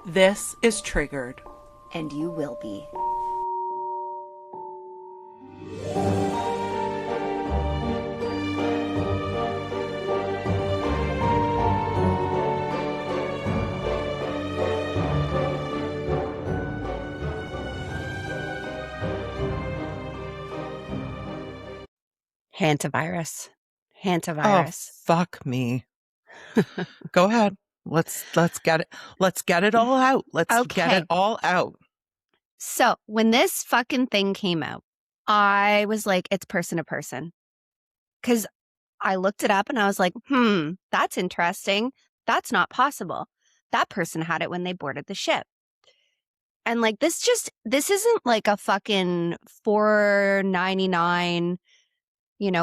This is Triggered. And you will be. Hantavirus. Oh, fuck me. Go ahead. Let's get it. Let's get it all out. Let's get it all out. So when this fucking thing came out, I was like, it's person to person. Because I looked it up and I was like, that's interesting. That's not possible. That person had it when they boarded the ship. And like, this isn't like a fucking $4.99,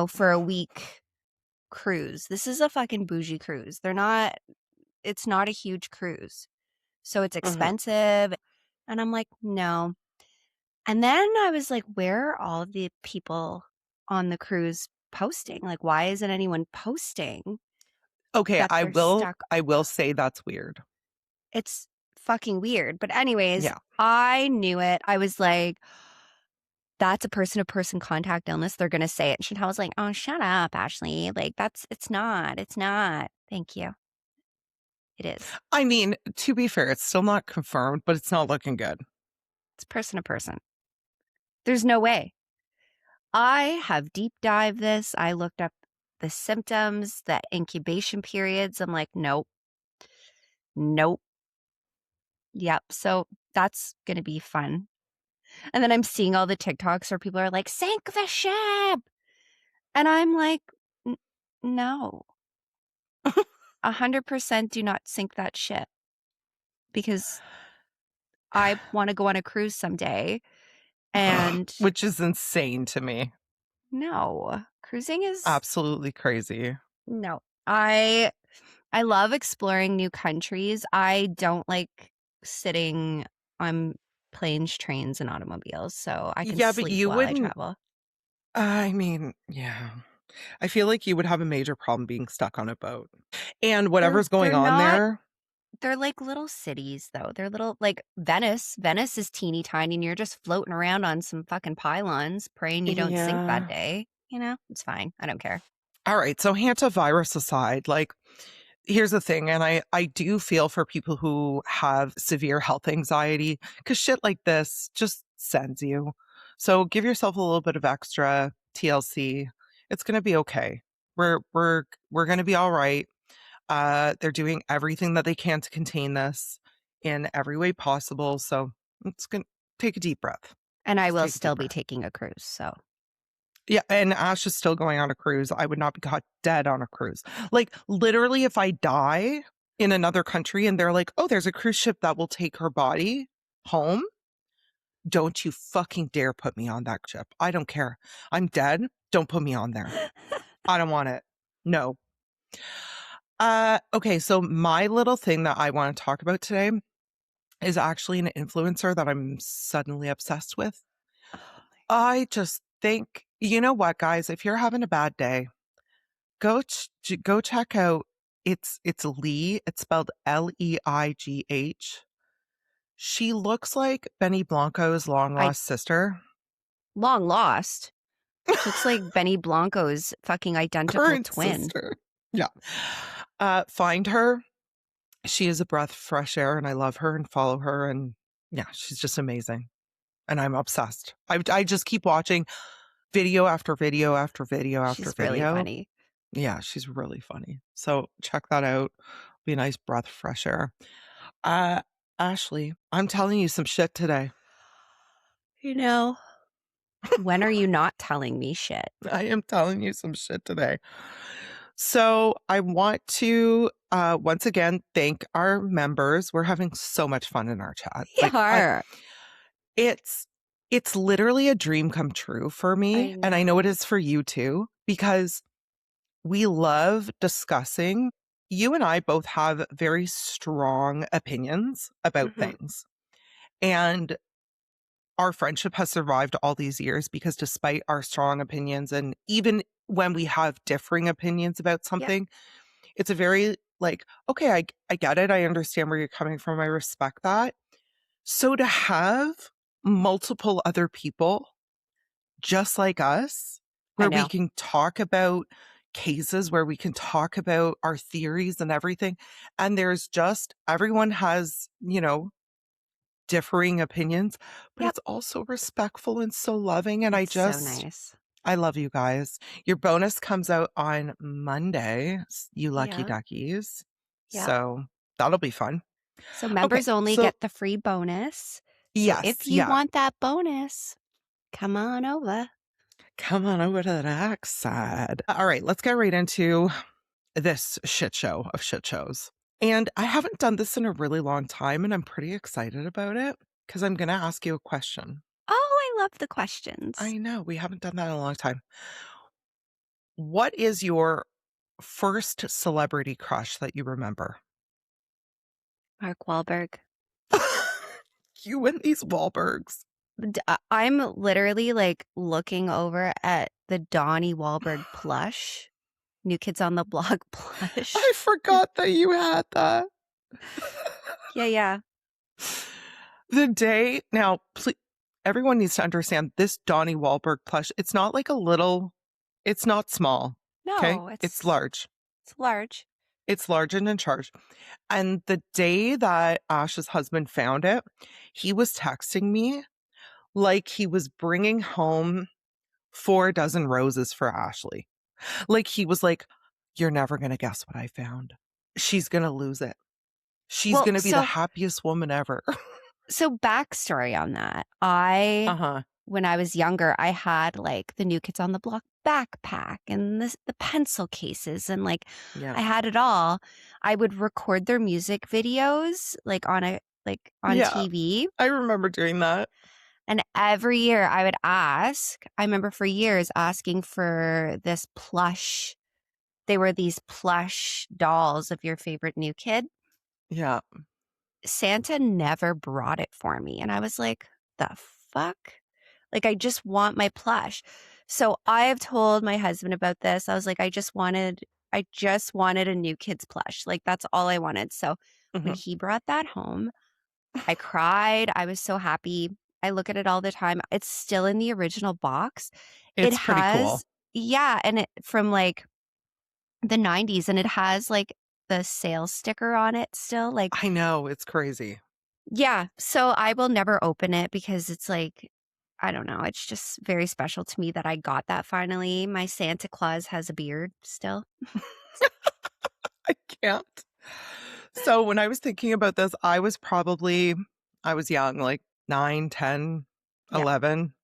for a week cruise. This is a fucking bougie cruise. It's not a huge cruise. So it's expensive. And I'm like, no. And then I was like, where are all the people on the cruise posting? Like, why isn't anyone posting? Okay, I will say that's weird. It's fucking weird. But anyways, yeah. I knew it. I was like, that's a person-to-person contact illness. They're going to say it. And Chantal was like, oh, shut up, Ashley. Like, it's not. Thank you. It is. I mean, to be fair, it's still not confirmed, but it's not looking good. It's person to person. There's no way. I have deep dived this. I looked up the symptoms, the incubation periods. I'm like, nope. Yep. So that's going to be fun. And then I'm seeing all the TikToks where people are like, sink the ship. And I'm like, no. 100% do not sink that ship. Because I want to go on a cruise someday. And which is insane to me. No. Cruising is absolutely crazy. No. I love exploring new countries. I don't like sitting on planes, trains, and automobiles, so I can sleep while I travel. I mean, yeah. I feel like you would have a major problem being stuck on a boat. And whatever's going on there. They're like little cities, though. They're little, like Venice. Venice is teeny tiny, and you're just floating around on some fucking pylons, praying you don't sink that day. It's fine. I don't care. All right. So hantavirus aside, like, here's the thing. And I do feel for people who have severe health anxiety, because shit like this just sends you. So give yourself a little bit of extra TLC. It's going to be okay. We're going to be all right. They're doing everything that they can to contain this in every way possible. So it's going to take a deep breath. And I will still be taking a cruise. So. Yeah, and Ash is still going on a cruise. I would not be caught dead on a cruise. Like, literally, if I die in another country and they're like, oh, there's a cruise ship that will take her body home, don't you fucking dare put me on that ship. I don't care. I'm dead. Don't put me on there. I don't want it. No. Okay, so my little thing that I want to talk about today is actually an influencer that I'm suddenly obsessed with. I just think, you know what, guys, if you're having a bad day, go check out, it's Lee. It's spelled Leigh. She looks like Benny Blanco's long lost sister. Long lost? Looks like Benny Blanco's fucking identical current twin. Sister. Yeah. Find her. She is a breath of fresh air, and I love her and follow her. And yeah, she's just amazing. And I'm obsessed. I just keep watching video after video after video after she's video. Really funny. Yeah, she's really funny. So check that out. Be a nice breath of fresh air. Ashley, I'm telling you some shit today. When are you not telling me shit? I am telling you some shit today. So I want to once again thank our members. We're having so much fun in our chat. It's literally a dream come true for me, and I know it is for you too, because we love discussing. You and I both have very strong opinions about things, and our friendship has survived all these years because despite our strong opinions, and even when we have differing opinions about something, it's a very Like, okay, I get it. I understand where you're coming from. I respect that. So to have multiple other people just like us, I where we know. can talk about cases, where we can talk about our theories and everything, and there's just everyone has, differing opinions, but Yep. it's also respectful and so loving. And It's so nice. I love you guys. Your bonus comes out on Monday, you lucky Yeah. duckies. Yep. So that'll be fun. So Okay. members only So get the free bonus. So yes. if you Yeah. want that bonus, come on over. Come on over to the dark side. All right. Let's get right into this shit show of shit shows. And I haven't done this in a really long time, and I'm pretty excited about it because I'm going to ask you a question. Oh, I love the questions. I know we haven't done that in a long time. What is your first celebrity crush that you remember? Mark Wahlberg. You and these Wahlbergs. I'm literally like looking over at the Donnie Wahlberg plush, New Kids on the Block I plush. forgot that you had that. Yeah, yeah. The day now, please, everyone needs to understand this Donnie Wahlberg plush. It's not like a little, it's not small. Okay. No, It's large. it's large. It's large and in charge. And the day that Ash's husband found it, he was texting me like he was bringing home 4 dozen roses for Ashley. Like he was like, "You're never going to guess what I found. She's going to lose it. She's Well, going to be the so happiest woman ever." backstory on that. Uh-huh. When I was younger, I had like the New Kids on the Block backpack and the pencil cases and like Yeah. I had it all. I would record their music videos like on Yeah. TV. I remember doing that. And every year I would ask, I remember for years asking for this plush. They were these plush dolls of your favorite new kid. Yeah. Santa never brought it for me. And I was like, the fuck? Like, I just want my plush. So I have told my husband about this. I was like, I just wanted a new kid's plush. Like, that's all I wanted. So when Mhm. he brought that home, I cried. I was so happy. I look at it all the time. It's still in the original box. It It's pretty cool. has, yeah, and it from like the 90s, and it has like the sales sticker on it still. Like, I know. It's crazy. yeah. So I will never open it because it's like, I don't know. It's just very special to me that I got that finally. My Santa Claus has a beard still. I can't. So when I was thinking about this, I was young, like 9, 10, Yeah. 11,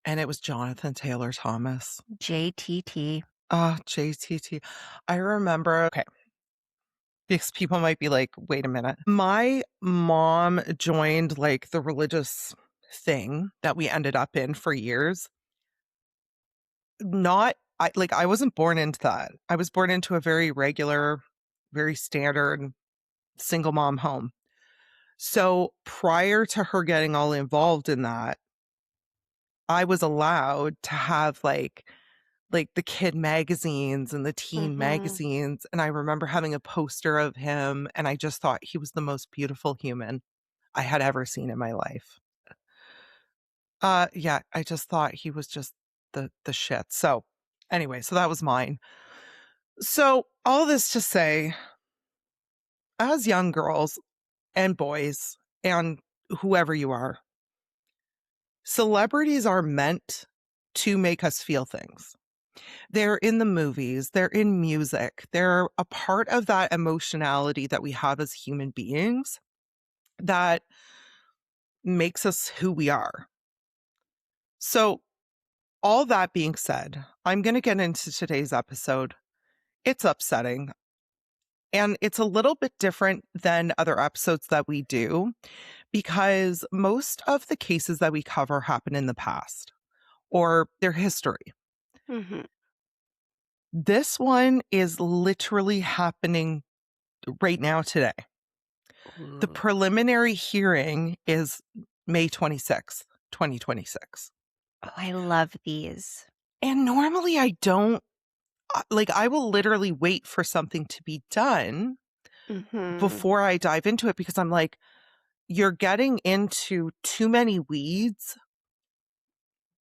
and it was Jonathan Taylor Thomas. JTT. JTT. I remember, okay, because people might be like, wait a minute. My mom joined like the religious thing that we ended up in for years. I wasn't born into that. I was born into a very regular, very standard single mom home. So prior to her getting all involved in that, I was allowed to have like the kid magazines and the teen Mm-hmm. magazines. And I remember having a poster of him, and I just thought he was the most beautiful human I had ever seen in my life. Yeah, I just thought he was just the shit. So anyway, so that was mine. So all this to say, as young girls and boys and whoever you are, celebrities are meant to make us feel things. They're in the movies, they're in music, they're a part of that emotionality that we have as human beings that makes us who we are. So, all that being said, I'm going to get into today's episode. It's upsetting, and it's a little bit different than other episodes that we do because most of the cases that we cover happen in the past or their history. Mm-hmm. This one is literally happening right now today. The Ooh. preliminary hearing is May 26th, 2026. Oh, I love these. And normally I don't, like, I will literally wait for something to be done before I dive into it, because I'm like, you're getting into too many weeds.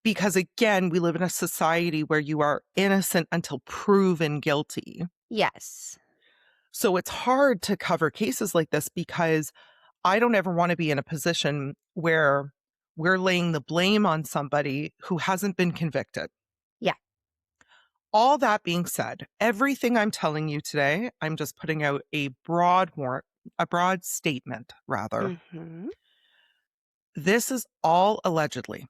Because again, we live in a society where you are innocent until proven guilty. Yes. So it's hard to cover cases like this, because I don't ever want to be in a position where we're laying the blame on somebody who hasn't been convicted. Yeah. All that being said, everything I'm telling you today, I'm just putting out a broad statement, rather. Mm-hmm. This is all allegedly.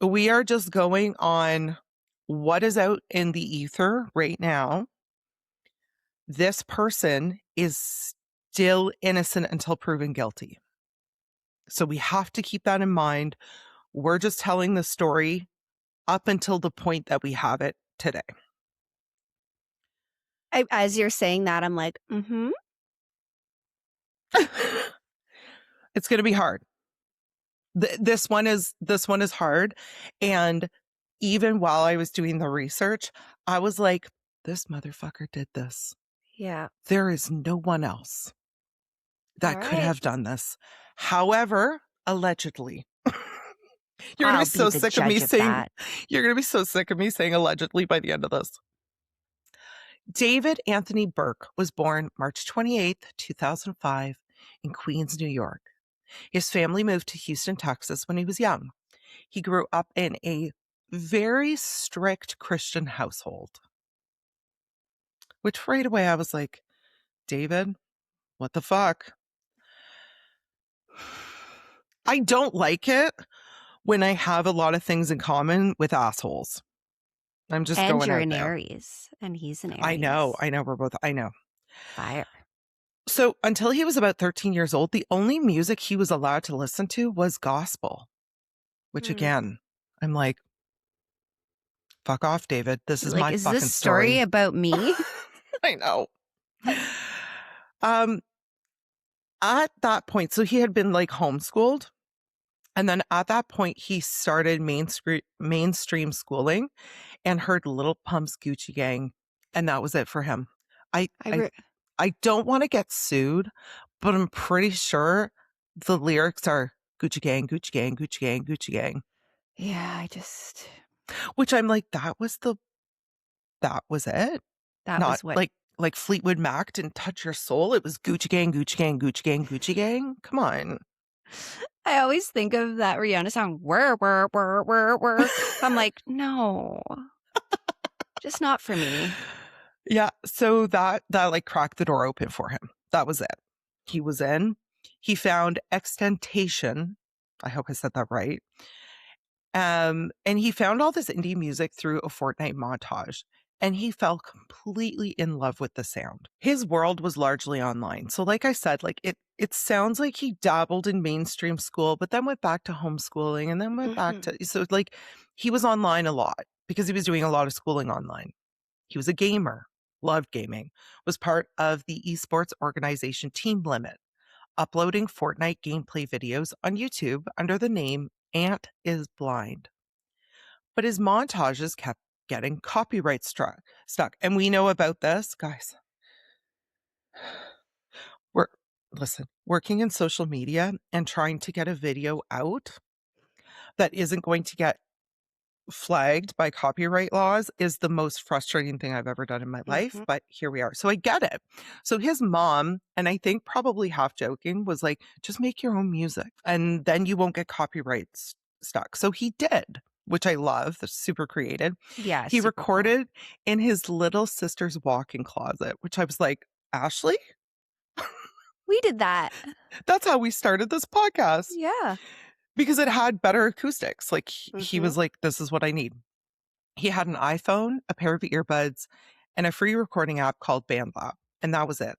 We are just going on what is out in the ether right now. This person is still innocent until proven guilty. So we have to keep that in mind. We're just telling the story up until the point that we have it today. As you're saying that, I'm like, mm-hmm. It's going to be hard. This one is hard. And even while I was doing the research, I was like, this motherfucker did this. Yeah. There is no one else that could Right. have done this. However, allegedly. You're I'll going to be so be the sick of me judge of saying that. you're going to be so sick of me saying allegedly by the end of this. David Anthony Burke was born March 28th, 2005 in Queens, New York. His family moved to Houston, Texas when he was young. He grew up in a very strict Christian household, which right away I was like, David, what the fuck? I don't like it when I have a lot of things in common with assholes. I'm just And going you're out an there. Aries, and he's an Aries. I know, we're both, I know. Fire. So until he was about 13 years old, the only music he was allowed to listen to was gospel, which again, I'm like, fuck off, David. This is Like, my is fucking this story about me? I know. At that point, so he had been like homeschooled. And then at that point, he started mainstream schooling and heard Little Pump's Gucci Gang. And that was it for him. I don't want to get sued, but I'm pretty sure the lyrics are Gucci Gang, Gucci Gang, Gucci Gang, Gucci Gang. Yeah, Which I'm like, that was it. That Not was what. like Fleetwood Mac didn't touch your soul. It was Gucci Gang, Gucci Gang, Gucci Gang, Gucci Gang. Come on. I always think of that Rihanna song, whir, whir, whir, whir, whir. I'm like, no, just not for me. Yeah. So that like cracked the door open for him. That was it. He was in. He found extentation. I hope I said that right. And he found all this indie music through a Fortnite montage, and he fell completely in love with the sound. His world was largely online. So like I said, like it sounds like he dabbled in mainstream school, but then went back to homeschooling and then went back to, so like he was online a lot because he was doing a lot of schooling online. He was a gamer, loved gaming, was part of the esports organization Team Limit, uploading Fortnite gameplay videos on YouTube under the name Ant is Blind. But his montages kept getting copyright stuck. And we know about this, guys. Working in social media and trying to get a video out that isn't going to get flagged by copyright laws is the most frustrating thing I've ever done in my life, but here we are. So I get it. So his mom, and I think probably half joking, was like, just make your own music and then you won't get copyrights stuck. So he did, which I love. That's super creative. Yeah. He recorded in his little sister's walk-in closet, which I was like, Ashley? We did that. That's how we started this podcast. Yeah. Because it had better acoustics. Like he was like, this is what I need. He had an iPhone, a pair of earbuds, and a free recording app called BandLab. And that was it.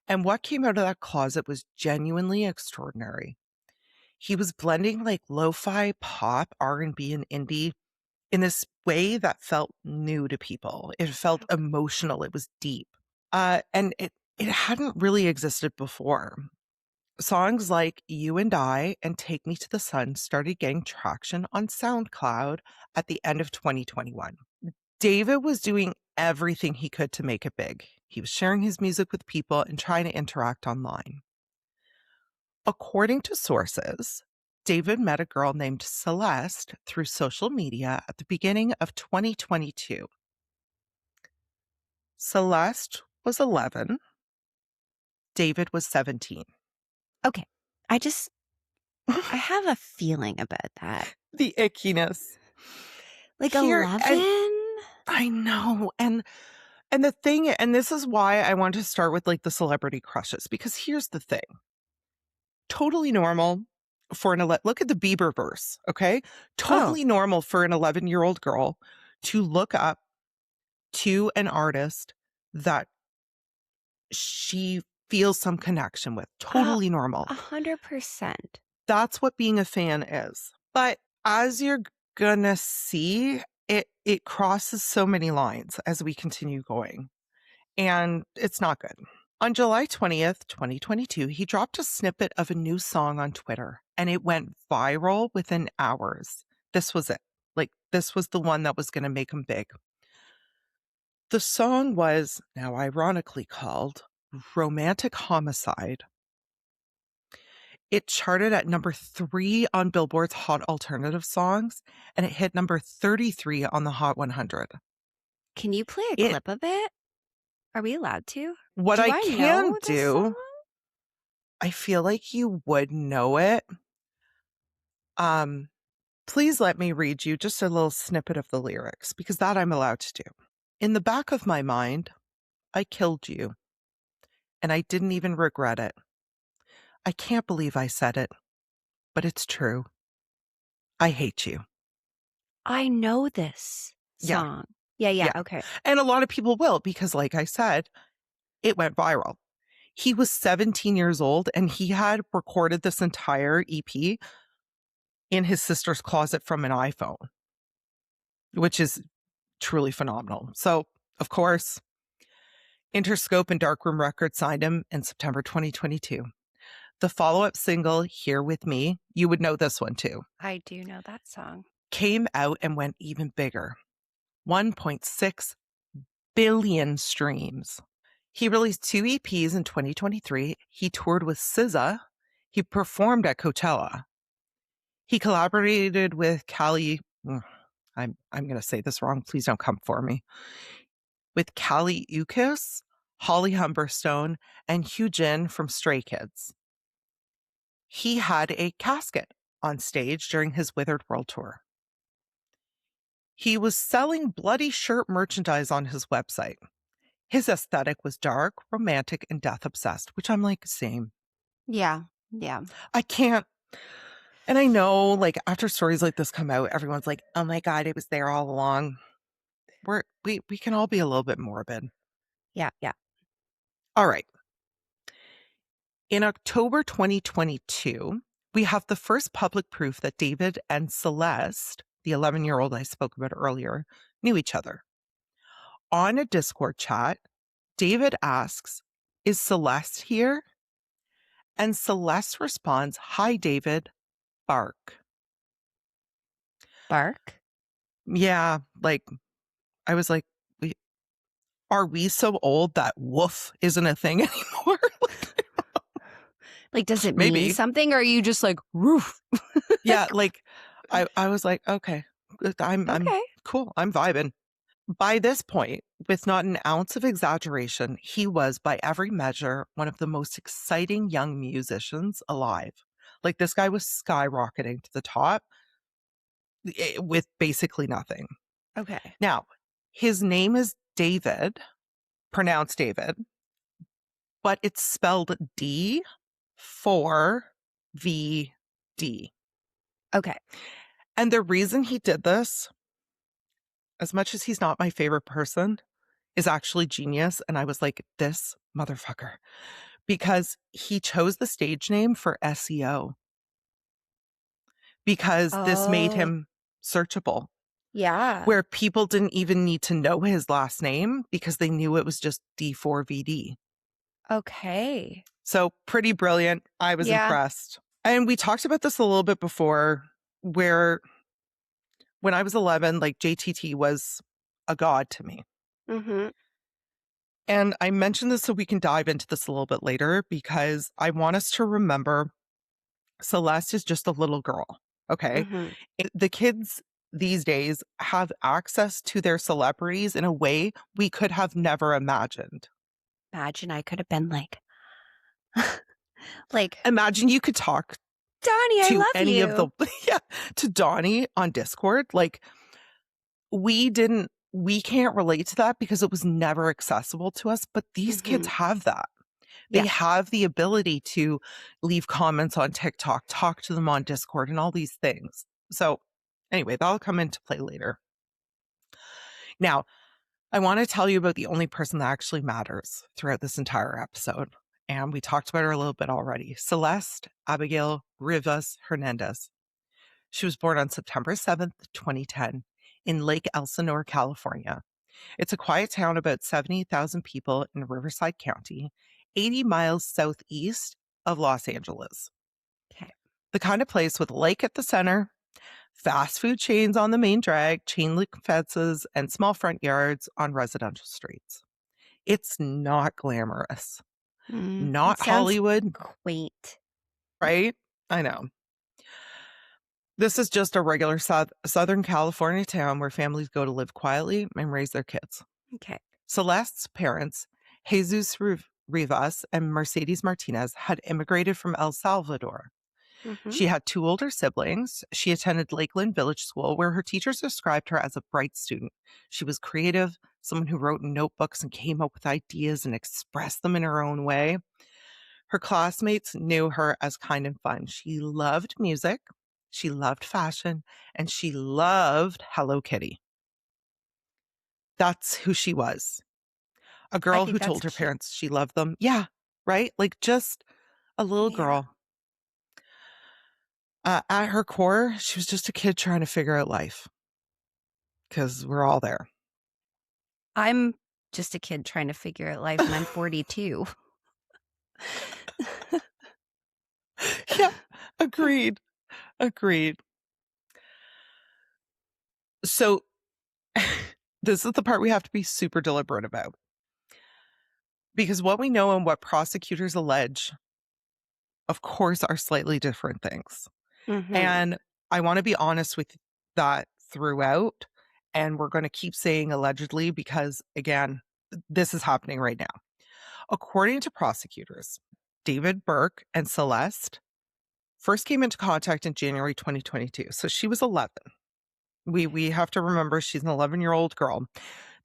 And what came out of that closet was genuinely extraordinary. He was blending like lo-fi, pop, R&B, and indie in this way that felt new to people. It felt emotional. It was deep. And it hadn't really existed before. Songs like You and I and Take Me to the Sun started getting traction on SoundCloud at the end of 2021. David was doing everything he could to make it big. He was sharing his music with people and trying to interact online. According to sources, David met a girl named Celeste through social media at the beginning of 2022. Celeste was 11. David was 17. Okay. I have a feeling about that. The ickiness. Like Here, 11? I know. And the thing, and this is why I want to start with like the celebrity crushes, because here's the thing. Totally normal for look at the Bieber verse, okay? Totally normal for an 11-year-old girl to look up to an artist that she feels some connection with. Totally normal. 100%. That's what being a fan is. But as you're gonna see, it crosses so many lines as we continue going. And it's not good. On July 20th, 2022, he dropped a snippet of a new song on Twitter, and it went viral within hours. This was it. Like, this was the one that was going to make him big. The song was now ironically called Romantic Homicide. It charted at number 3 on Billboard's Hot Alternative Songs, and it hit number 33 on the Hot 100. Can you play a clip of it? Are we allowed to? What Do I I can know this do, song? I feel like you would know it. Please let me read you just a little snippet of the lyrics, because that I'm allowed to do. In the back of my mind, I killed you, and I didn't even regret it. I can't believe I said it, but it's true. I hate you. I know this song. Yeah. Okay. And a lot of people will, because like I said, it went viral. He was 17 years old, and he had recorded this entire EP in his sister's closet from an iPhone, which is truly phenomenal. So, of course, Interscope and Darkroom Records signed him in September 2022. The follow-up single, Here With Me, you would know this one too, I do know that song. came out and went even bigger. 1.6 billion streams. He released 2 EPs in 2023. He toured with SZA. He performed at Coachella. He collaborated with I'm going to say this wrong. Please don't come for me. With Callie Ukis, Holly Humberstone, and Hugh Jin from Stray Kids. He had a casket on stage during his Withered World Tour. He was selling bloody shirt merchandise on his website. His aesthetic was dark, romantic, and death-obsessed, which I'm like, same. Yeah. I can't. And I know, like, after stories like this come out, everyone's like, oh my God, it was there all along. We can all be a little bit morbid. Yeah. All right. In October 2022, we have the first public proof that David and Celeste, the 11-year-old I spoke about earlier, knew each other. On a Discord chat, David asks, is Celeste here? And Celeste responds, hi, David, bark. Bark? Yeah, like, I was like, are we so old that woof isn't a thing anymore? Like, does it Maybe. mean something, or are you just like, roof? Yeah, like, I was like, okay, I'm cool. I'm vibing. By this point, with not an ounce of exaggeration, he was, by every measure, one of the most exciting young musicians alive. Like, this guy was skyrocketing to the top with basically nothing. Okay. Now, his name is David, pronounced David, but it's spelled D4vd. Okay. And the reason he did this, as much as he's not my favorite person, is actually genius. And I was like, this motherfucker, because he chose the stage name for SEO, because this made him searchable. Yeah. Where people didn't even need to know his last name because they knew it was just D4vd. Okay. So pretty brilliant. I was impressed. And we talked about this a little bit before, where when I was 11, like, JTT was a god to me. Mm-hmm. And I mentioned this so we can dive into this a little bit later because I want us to remember Celeste is just a little girl. Okay. Mm-hmm. The kids these days have access to their celebrities in a way we could have never imagined. Imagine I could have been like, Imagine you could talk Donnie, I to love any of the, you. yeah, to Donnie on Discord. Like, we can't relate to that because it was never accessible to us, but these kids Mm-hmm. have that. They Yes. have the ability to leave comments on TikTok, talk to them on Discord, and all these things. So, anyway, that'll come into play later. Now, I want to tell you about the only person that actually matters throughout this entire episode. And we talked about her a little bit already. Celeste Abigail Rivas Hernandez. She was born on September 7th, 2010, in Lake Elsinore, California. It's a quiet town about 70,000 people in Riverside County, 80 miles southeast of Los Angeles. Okay. The kind of place with a lake at the center, fast food chains on the main drag, chain link fences, and small front yards on residential streets. It's not glamorous, It not sounds Hollywood, quaint. right? I know. This is just a regular Southern California town where families go to live quietly and raise their kids. Okay. Celeste's parents, Jesus Rivas and Mercedes Martinez, had immigrated from El Salvador. Mm-hmm. She had two older siblings. She attended Lakeland Village School, where her teachers described her as a bright student. She was creative, someone who wrote in notebooks and came up with ideas and expressed them in her own way. Her classmates knew her as kind and fun. She loved music, she loved fashion, and she loved Hello Kitty. That's who she was. A I girl think who that's told her cute. parents she loved them. Yeah, right? Like just a little Yeah. girl. At her core, she was just a kid trying to figure out life because we're all there. I'm just a kid trying to figure out life, and I'm 42. Yeah, agreed. Agreed. So, this is the part we have to be super deliberate about because what we know and what prosecutors allege, of course, are slightly different things. Mm-hmm. And I want to be honest with that throughout. And we're going to keep saying allegedly because, again, this is happening right now. According to prosecutors, David Burke and Celeste first came into contact in January 2022. So she was 11. We have to remember she's an 11-year-old girl.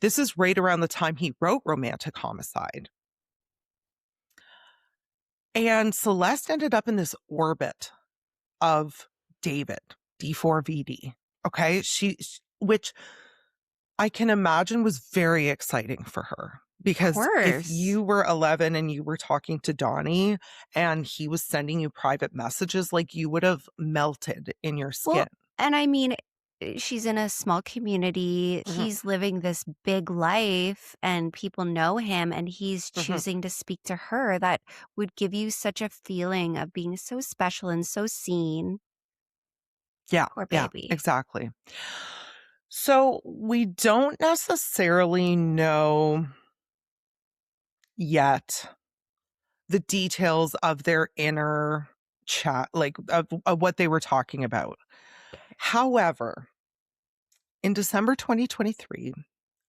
This is right around the time he wrote Romantic Homicide. And Celeste ended up in this orbit of David, D4vd. Okay. Which I can imagine was very exciting for her Of because if course. you were 11 and you were talking to Donnie and he was sending you private messages, like you would have melted in your Well, skin. and I mean, she's in a small community. Mhm, He's living this big life and people know him, and he's mhm. choosing to speak to her. That would give you such a feeling of being so special and so seen. Yeah, Poor yeah, baby. exactly. So we don't necessarily know yet the details of their inner chat, like of what they were talking about. However, in December 2023,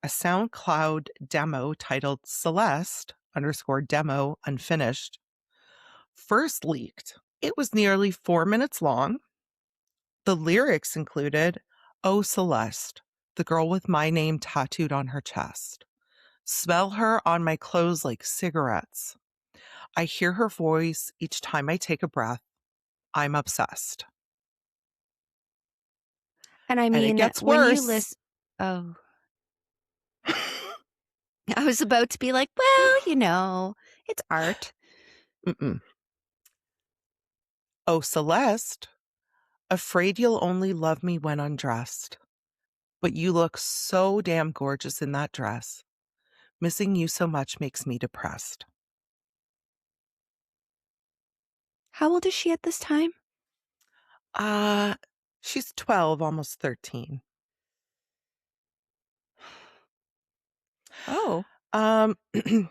a SoundCloud demo titled Celeste underscore demo unfinished first leaked. It was nearly 4 minutes long. The lyrics included, "Oh, Celeste, the girl with my name tattooed on her chest. Smell her on my clothes like cigarettes. I hear her voice each time I take a breath. I'm obsessed." And I And it mean, gets when you worse. listen, oh, I was about to be like, well, it's art. Mm-mm. "Oh, Celeste, afraid you'll only love me when undressed. But you look so damn gorgeous in that dress. Missing you so much makes me depressed." How old is she at this time? Uh, she's 12, almost 13. Oh. Um, I'm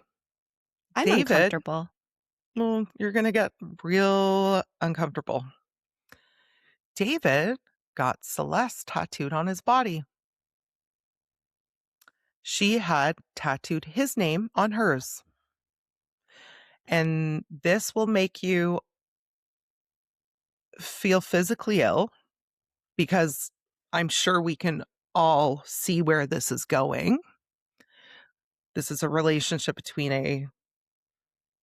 David, uncomfortable. well, you're going to get real uncomfortable. David got Celeste tattooed on his body. She had tattooed his name on hers. And this will make you feel physically ill because I'm sure we can all see where this is going. This is a relationship between a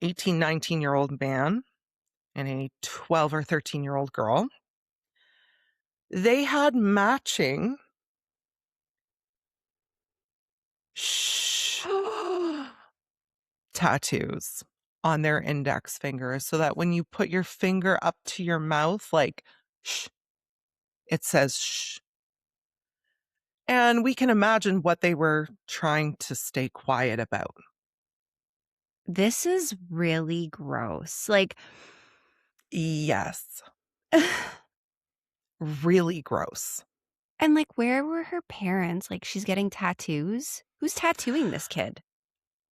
18, 19-year-old man and a 12 or 13-year-old girl. They had matching shh tattoos on their index fingers so that when you put your finger up to your mouth, like shh, it says shh. And we can imagine what they were trying to stay quiet about. This is really gross. Like, Yes, and really gross. like, where were her parents? Like, she's getting tattoos? Who's tattooing this kid?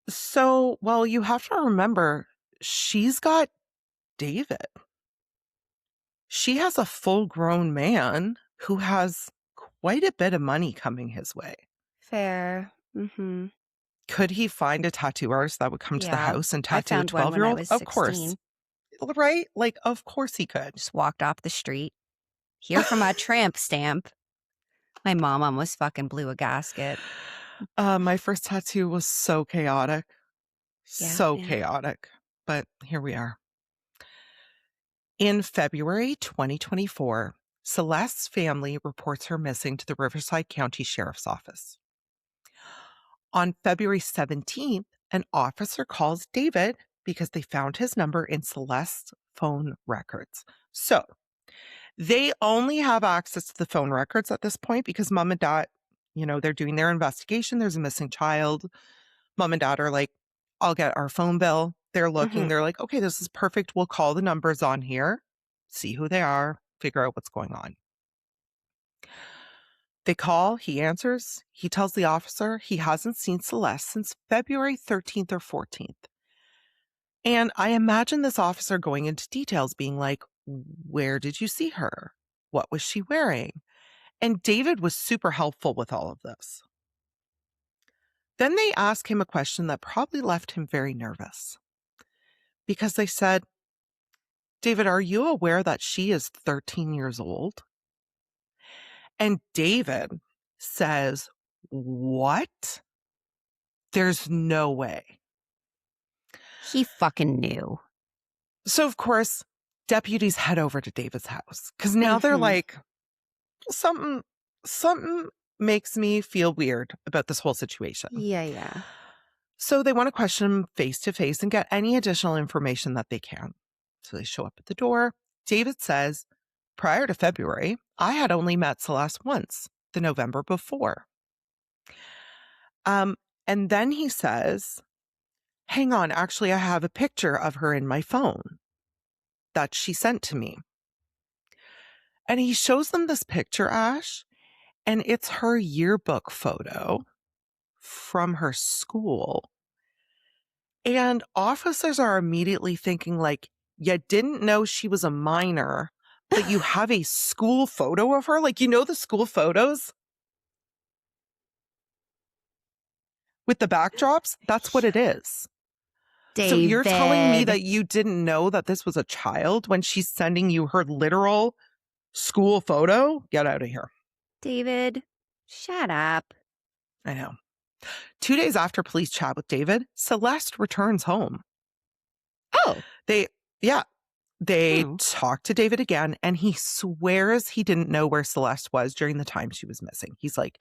So, well, you have to remember, she's got David. She has a full grown man who has quite a bit of money coming his way. Fair. Mm-hmm. Could he find a tattoo artist that would come to the Yeah. house and I tattoo a found one when I 12-year-old? was Of course. 16. Right? Like, of course he could. Just walked off the street. Here for my tramp stamp. My mom almost fucking blew a gasket. My first tattoo was so chaotic. Yeah, So yeah. chaotic. But here we are. In February 2024, Celeste's family reports her missing to the Riverside County Sheriff's Office. On February 17th, an officer calls David because they found his number in Celeste's phone records. So they only have access to the phone records at this point because mom and dad, they're doing their investigation. There's a missing child. Mom and dad are like, I'll get our phone bill. They're looking. Mm-hmm. They're like, okay, this is perfect. We'll call the numbers on here, see who they are, figure out what's going on. They call, he answers. He tells the officer he hasn't seen Celeste since February 13th or 14th. And I imagine this officer going into details, being like, where did you see her? What was she wearing? And David was super helpful with all of this. Then they ask him a question that probably left him very nervous. Because they said, David, are you aware that she is 13 years old? And David says, what? There's no way. He fucking knew. So, of course, deputies head over to David's house because now they're like, something makes me feel weird about this whole situation. Yeah. So they want to question him face to face and get any additional information that they can. So they show up at the door. David says, prior to February, I had only met Celeste once, the November before. And then he says, hang on, actually, I have a picture of her in my phone that she sent to me. And he shows them this picture, Ash, and it's her yearbook photo from her school. And officers are immediately thinking, like, you didn't know she was a minor, but you have a school photo of her? Like, the school photos with the backdrops? That's what it is. So you're telling me that you didn't know that this was a child when she's sending you her literal school photo? Get out of here. David, shut up. I know. 2 days after police chat with David, Celeste returns home. Oh. They talk to David again, and he swears he didn't know where Celeste was during the time she was missing. He's like,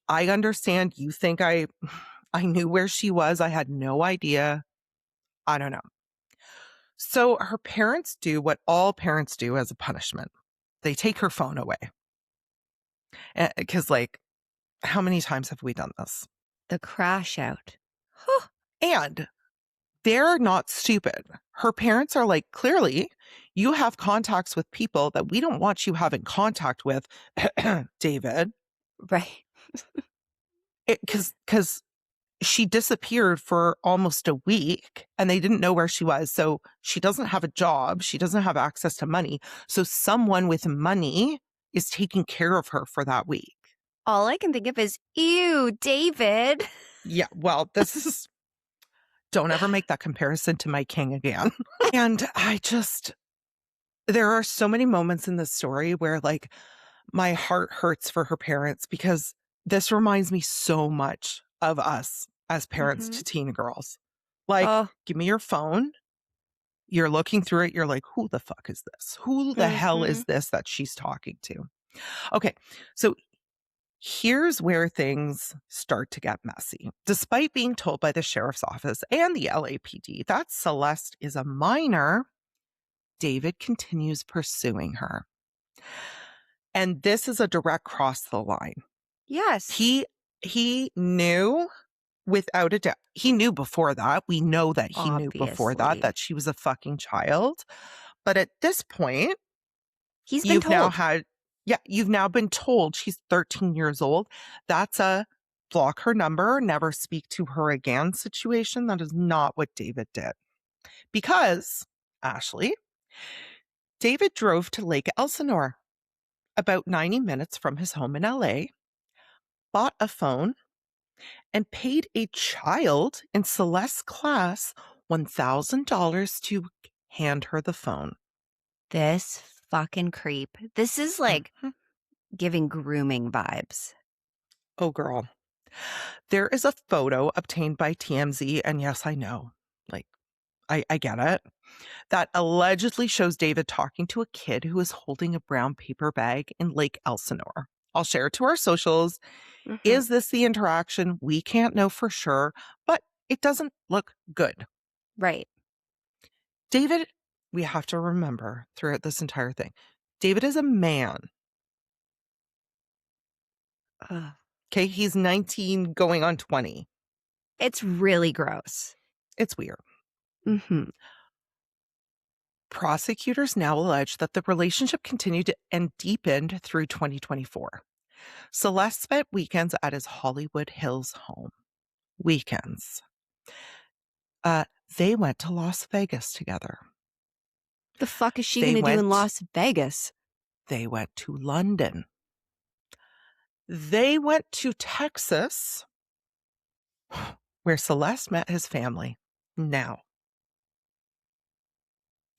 I understand you think I knew where she was. I had no idea. I don't know. So her parents do what all parents do as a punishment. They take her phone away. Because, how many times have we done this? The crash out. And they're not stupid. Her parents are like, clearly, you have contacts with people that we don't want you having contact with, David. Right. Because she disappeared for almost a week and they didn't know where she was. So she doesn't have a job. She doesn't have access to money. So someone with money is taking care of her for that week. All I can think of is, ew, David. Yeah, well, this is, don't ever make that comparison to my king again. And there are so many moments in this story where like my heart hurts for her parents because this reminds me so much of us as parents Mhm. to teen girls. Like, Oh. give me your phone. You're looking through it. You're like, who the fuck is this? Who the hell is Mhm. this that she's talking to? Okay. So here's where things start to get messy. Despite being told by the sheriff's office and the LAPD that Celeste is a minor, David continues pursuing her. And this is a direct cross the line. Yes. He knew without a doubt. He knew before that. We know that he knew before Obviously. that she was a fucking child. But at this point, He's been told. you've now been told she's 13 years old. That's a block her number, never speak to her again situation. That is not what David did. Because, Ashley, David drove to Lake Elsinore, about 90 minutes from his home in LA, bought a phone, and paid a child in Celeste's class $1,000 to hand her the phone. This fucking creep. This is like Mhm. giving grooming vibes. Oh, girl. There is a photo obtained by TMZ, and yes, I know, like, I get it, that allegedly shows David talking to a kid who is holding a brown paper bag in Lake Elsinore. I'll share it to our socials. Mhm. Is this the interaction? We can't know for sure, but it doesn't look good. Right. David, we have to remember throughout this entire thing, David is a man. Ugh. Okay, he's 19 going on 20. It's really gross. It's weird. Mhm. Prosecutors now allege that the relationship continued and deepened through 2024. Celeste spent weekends at his Hollywood Hills home. Weekends. Uh, they went to Las Vegas together. The fuck is she They gonna do in went Las Vegas? they went to London. They went to Texas, where Celeste met his family. Now,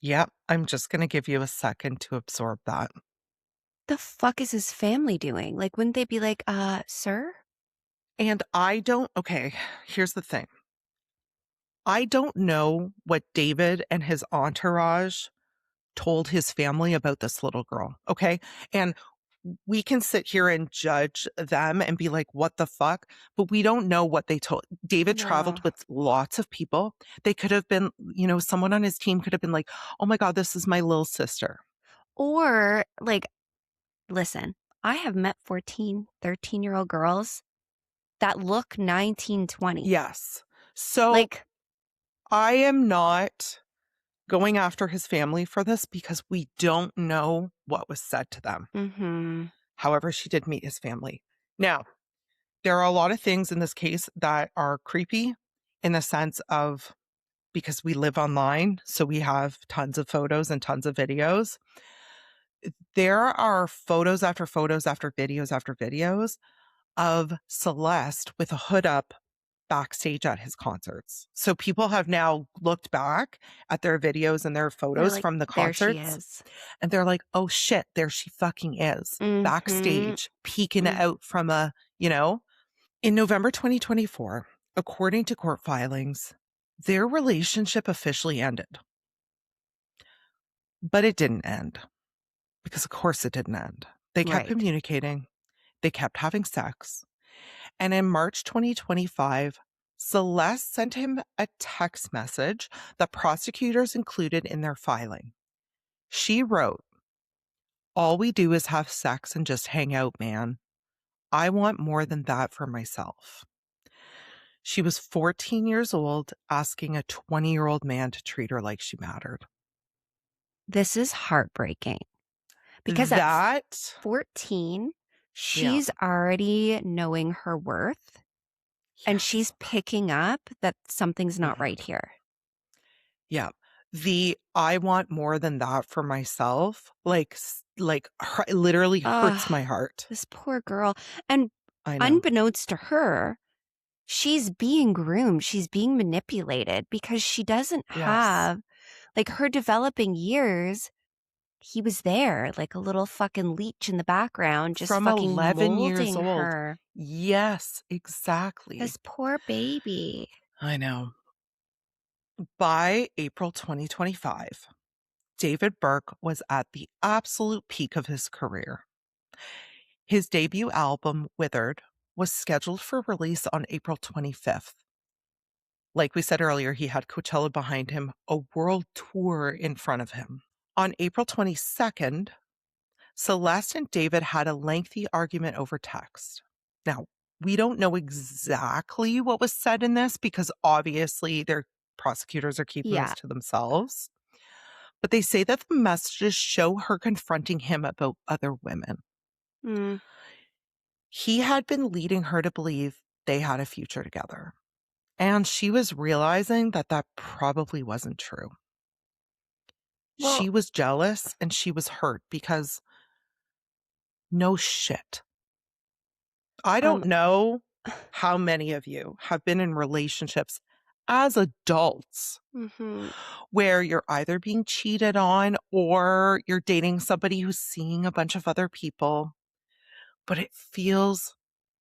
yep, I'm just going to give you a second to absorb that. The fuck is his family doing? Like, wouldn't they be like, sir? And okay, here's the thing. I don't know what David and his entourage told his family about this little girl. Okay. And we can sit here and judge them and be like, what the fuck? But we don't know what they told. David traveled No. with lots of people. They could have been, someone on his team could have been like, oh my God, this is my little sister. Or, like, listen, I have met 14, 13-year-old girls that look 19, 20. Yes. So Like, I am not going after his family for this because we don't know what was said to them. mhm. However, she did meet his family. Now, there are a lot of things in this case that are creepy in the sense of because we live online, so we have tons of photos and tons of videos. There are photos after photos after videos of Celeste with a hood up backstage at his concerts. So people have now looked back at their videos and their They're photos like, from the there she concerts is. and they're like, oh shit, there she fucking is. Mhm. Backstage, peeking Mm. out from in November 2024, according to court filings, their relationship officially ended. But it didn't end because, of course, it didn't end. They kept Right. communicating, they kept having sex. And in March 2025, Celeste sent him a text message that prosecutors included in their filing. She wrote, all we do is have sex and just hang out, man. I want more than that for myself. She was 14 years old, asking a 20-year-old man to treat her like she mattered. This is heartbreaking because at That, 14, yeah, she's already knowing her worth. And she's Yes. picking up that something's not Mhm. right here. Yeah. The "I want more than that for myself," it literally hurts Ugh, my heart. this poor girl. And I know. unbeknownst to her, she's being groomed, she's being manipulated because she doesn't Yes. have like, her developing years, he was there like a little fucking leech in the background just From fucking 11 years molding old. her. Yes, exactly. This poor baby. I know. By April 2025, David Burke was at the absolute peak of his career. His debut album, Withered, was scheduled for release on April 25th. Like we said earlier, he had Coachella behind him, a world tour in front of him. On April 22nd, Celeste and David had a lengthy argument over text. Now, we don't know exactly what was said in this because obviously their prosecutors are keeping this Yeah. to themselves. But they say that the messages show her confronting him about other women. Mm. He had been leading her to believe they had a future together. And she was realizing that that probably wasn't true. Well, She was jealous and she was hurt because no shit. I um, don't know how many of you have been in relationships as adults mhm. where you're either being cheated on or you're dating somebody who's seeing a bunch of other people, but it feels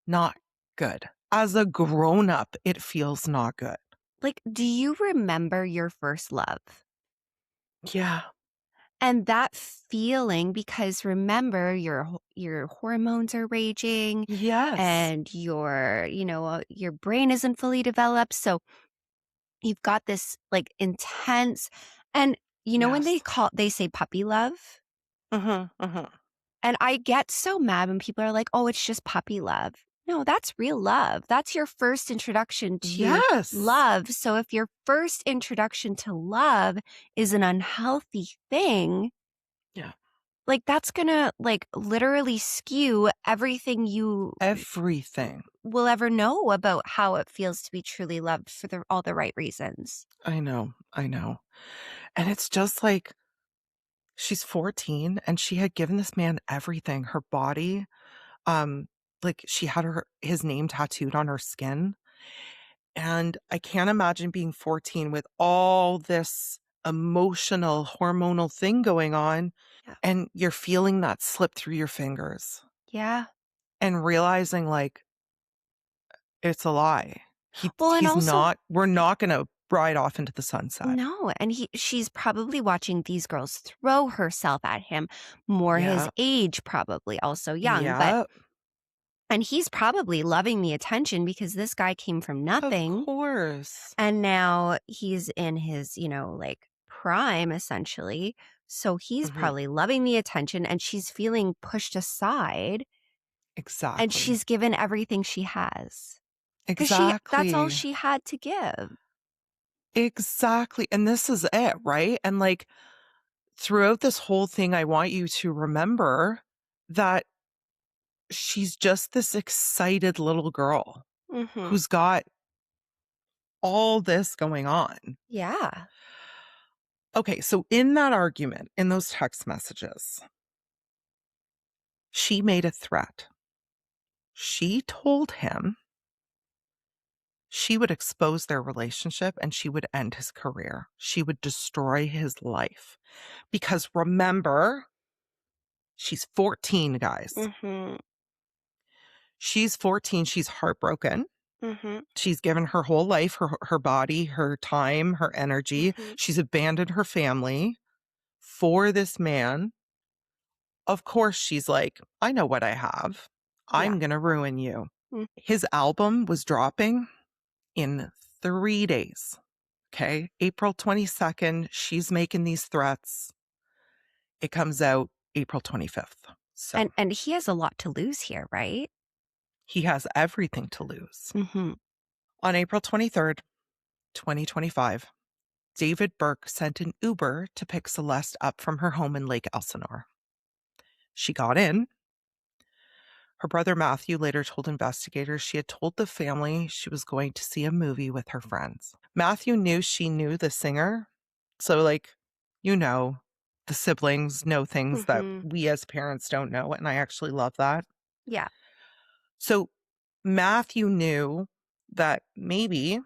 not good. As a grown up, it feels not good. Like, do you remember your first love? Yeah. And that feeling, because remember your hormones are raging Yes. and your brain isn't fully developed. So you've got this like intense and when Yes. they say puppy love, Mhm. Mhm. and I get so mad when people are like, "Oh, it's just puppy love." No, that's real love. That's your first introduction to Yes. love. So if your first introduction to love is an unhealthy thing, Yeah. like, that's gonna, like, literally skew everything you Everything. will ever know about how it feels to be truly loved for all the right reasons. I know. I know. And it's just like she's 14 and she had given this man everything, her body. Um, like she had his name tattooed on her skin. And I can't imagine being 14 with all this emotional, hormonal thing going on, Yeah. and you're feeling that slip through your fingers Yeah. and realizing like it's a lie. Well, and He's also not, we're not gonna ride off into the sunset. no, and she's probably watching these girls throw herself at him, more his Yeah. age, probably also young, but Yeah. and he's probably loving the attention because this guy came from Of nothing, course. and now he's in his, like, prime, essentially, so he's Mhm. probably loving the attention, and she's feeling pushed aside, and Exactly. she's given everything she has because that's all Exactly. she had to give. Exactly. And this is it, right? And like throughout this whole thing, I want you to remember that she's just this excited little girl Mhm. who's got all this going on. Yeah. Okay, so in that argument, in those text messages, she made a threat. She told him she would expose their relationship and she would end his career. She would destroy his life. Because remember, she's 14, guys. Mhm. She's 14. She's heartbroken. Mhm. She's given her whole life, her body, her time, her energy. Mhm. She's abandoned her family for this man. Of course, she's like, I know what I have. Yeah. I'm going to ruin you. Mm. His album was dropping in 3 days. Okay. April 22nd, she's making these threats. It comes out April 25th. So And he has a lot to lose here, right? he has everything to lose. Mhm. On April 23rd, 2025, David Burke sent an Uber to pick Celeste up from her home in Lake Elsinore. She got in. Her brother Matthew later told investigators she had told the family she was going to see a movie with her friends. Matthew knew she knew the singer. So, like, you know, the siblings know things that Mm-hmm. we as parents don't know. And I actually love that. Yeah. So, Matthew knew that maybe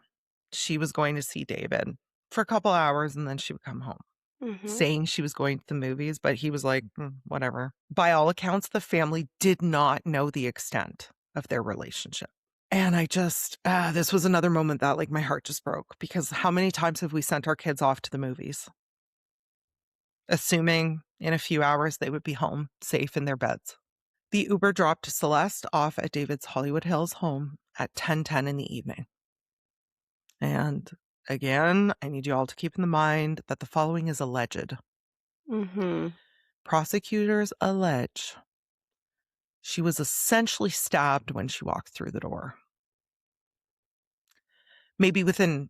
she was going to see David for a couple hours and then she would come home, Mm-hmm. saying she was going to the movies, but he was like, whatever. By all accounts, the family did not know the extent of their relationship. And I just, this was another moment that like my heart just broke because how many times have we sent our kids off to the movies, assuming in a few hours they would be home, safe in their beds? The Uber dropped Celeste off at David's Hollywood Hills home at 10:10 in the evening. And again, I need you all to keep in mind that the following is alleged. Mm-hmm. Prosecutors allege she was essentially stabbed when she walked through the door. Maybe within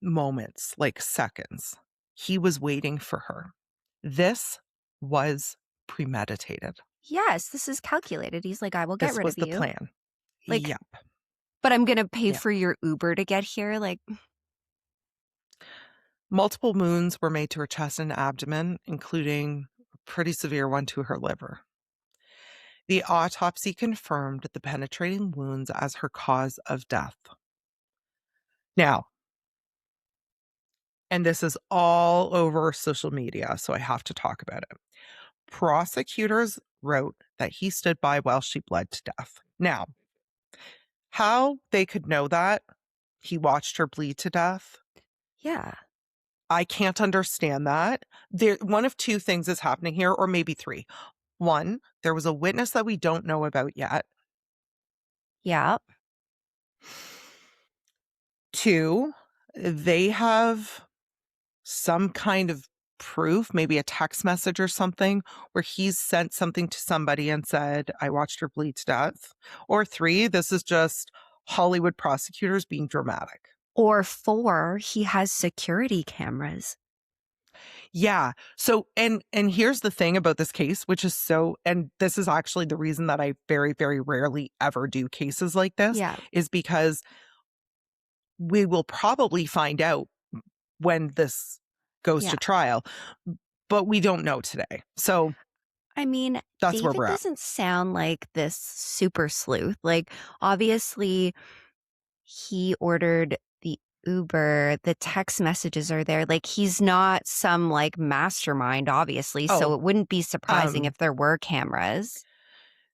moments, like seconds. He was waiting for her. This was premeditated. Yes, this is calculated. He's like, I will get This rid was of the you. plan. Like, Yep. but I'm going to pay Yeah. for your Uber to get here. Like, Multiple wounds were made to her chest and abdomen, including a pretty severe one to her liver. The autopsy confirmed the penetrating wounds as her cause of death. Now, and this is all over social media, so I have to talk about it. Prosecutors wrote that he stood by while she bled to death. Now, how they could know that he watched her bleed to death, yeah. I can't understand that. One of two things is happening here, or maybe three. One, there was a witness that we don't know about yet. Yeah. Two, they have some kind of proof, maybe a text message or something, where he's sent something to somebody and said, I watched her bleed to death. Or three, this is just Hollywood prosecutors being dramatic. Or 4, he has security cameras. Yeah. So, and here's the thing about this case, which is and this is actually the reason that I very, very rarely ever do cases like this, Yeah. is because we will probably find out when this goes Yeah. to trial, but we don't know today. So I mean, that's where David we're at. doesn't sound like this super sleuth. Like, obviously, he ordered the Uber, the text messages are there. Like, he's not some like mastermind, obviously. So Oh, it wouldn't be surprising um, if there were cameras.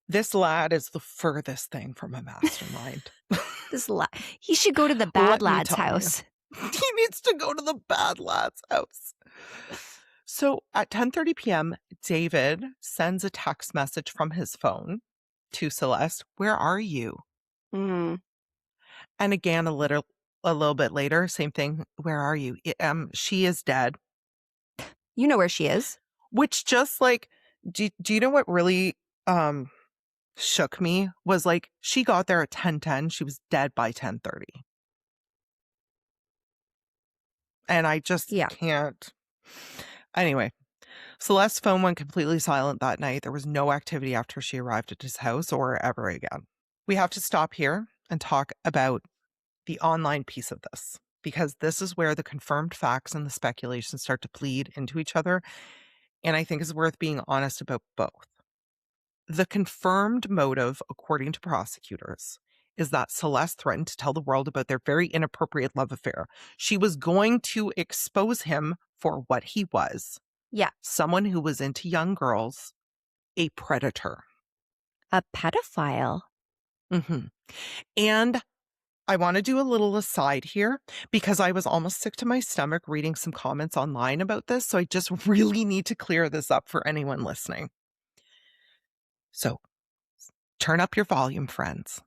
this lad is the furthest thing from a mastermind. He should go to the bad Let me lad's tell you. house. He needs to go to the bad lad's house. So at 10:30 p.m., David sends a text message from his phone to Celeste, "Where are you?" Mm. And again, a little bit later, same thing, "Where are you?" She is dead. You know where she is. Which just like, do you know what really shook me was like she got there at 10:10, she was dead by 10:30. And I just Yeah. can't. Anyway, Celeste's phone went completely silent that night. There was no activity after she arrived at his house or ever again. We have to stop here and talk about the online piece of this, because this is where the confirmed facts and the speculation start to bleed into each other. And I think it's worth being honest about both. The confirmed motive, according to prosecutors, is that Celeste threatened to tell the world about their very inappropriate love affair. She was going to expose him for what he was. Yeah. Someone who was into young girls, a predator. A pedophile. Mm-hmm. And I want to do a little aside here because I was almost sick to my stomach reading some comments online about this. So I just really need to clear this up for anyone listening. So turn up your volume, friends.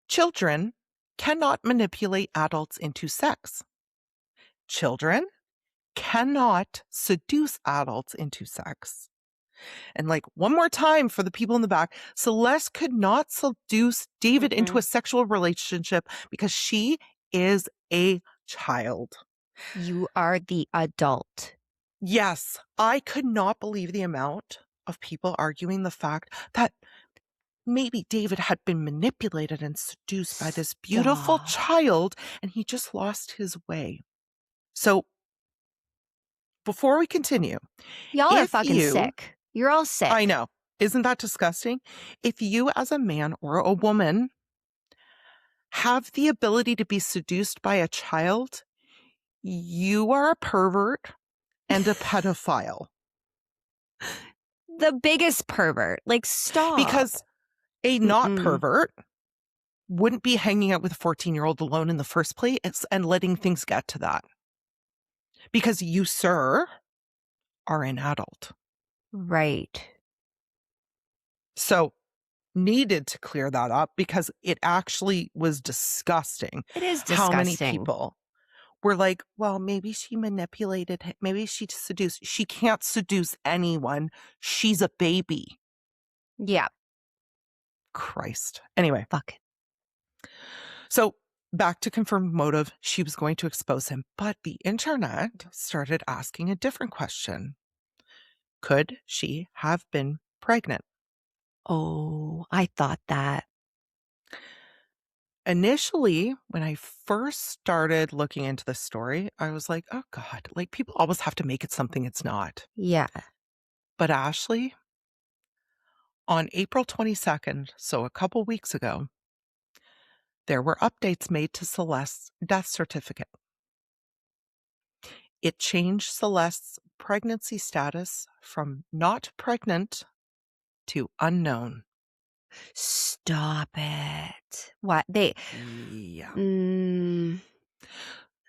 Children cannot manipulate adults into sex. Children cannot seduce adults into sex. And like one more time for the people in the back, Celeste could not seduce David into a sexual relationship because she is a child. You are the adult. Yes, I could not believe the amount of people arguing the fact that maybe David had been manipulated and seduced by this beautiful Stop. child and he just lost his way. So before we continue, Y'all are if fucking you, sick. You're all I sick. know, isn't that disgusting? If you as a man or a woman have the ability to be seduced by a child, you are a pervert and a pedophile. The biggest pervert. Like, stop. Because a not pervert wouldn't be hanging out with a 14-year-old alone in the first place and letting things get to that. Because you, sir, are an adult. Right. So needed to clear that up because it actually was disgusting. It is How many disgusting. people were like, well, maybe she manipulated him. Maybe she seduced. She can't seduce anyone. She's a baby. Yeah. Christ. Anyway. Fuck. So back to confirmed motive, she was going to expose him. But the internet started asking a different question. Could she have been pregnant? Oh, I thought that. Initially, when I first started looking into this story, I was like, oh God, like people always have to make it something it's not. Yeah. But Ashley, on April 22nd, so a couple weeks ago, there were updates made to Celeste's death certificate. It changed Celeste's pregnancy status from not pregnant to unknown. Stop it. What? They. Yeah.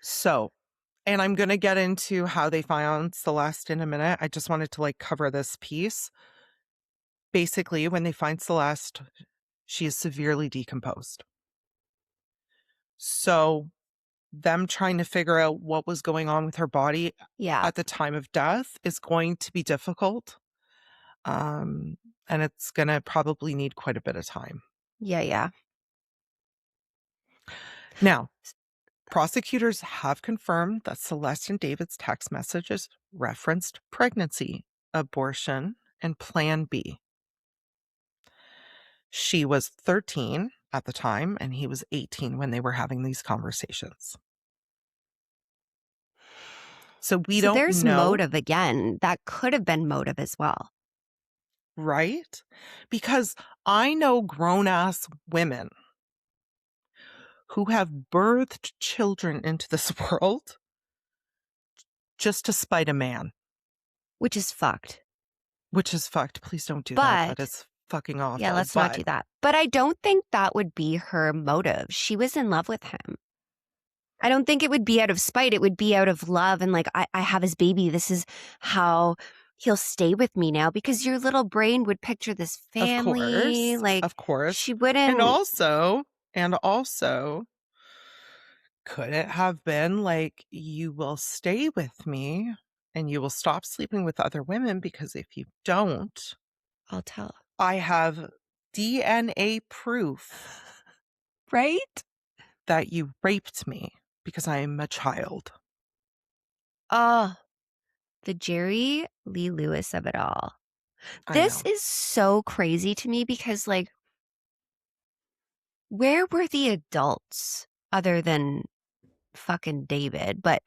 So, and I'm going to get into how they found Celeste in a minute. I just wanted to like cover this piece. Basically, when they find Celeste, she is severely decomposed. So, them trying to figure out what was going on with her body Yeah. at the time of death is going to be difficult. And it's going to probably need quite a bit of time. Yeah. Yeah. Now, prosecutors have confirmed that Celeste and David's text messages referenced pregnancy, abortion, and Plan B. She was 13 at the time, and he was 18 when they were having these conversations. So we don't there's know. Motive again. That could have been motive as well. Right? Because I know grown-ass women who have birthed children into this world just to spite a man. Which is fucked. Which is fucked. Please don't do that. That But is fucking awful. yeah, let's not do that. But I don't think that would be her motive. She was in love with him. I don't think it would be out of spite. It would be out of love and like, I have his baby. This is how he'll stay with me now, because your little brain would picture this family. Of course. She wouldn't. And also, could it have been like, you will stay with me and you will stop sleeping with other women, because if you don't, I'll tell. I have DNA proof Right? that you raped me because I am a child. Oh, the Jerry Lee Lewis of it all. This is so crazy to me because, like, where were the adults other than fucking David? But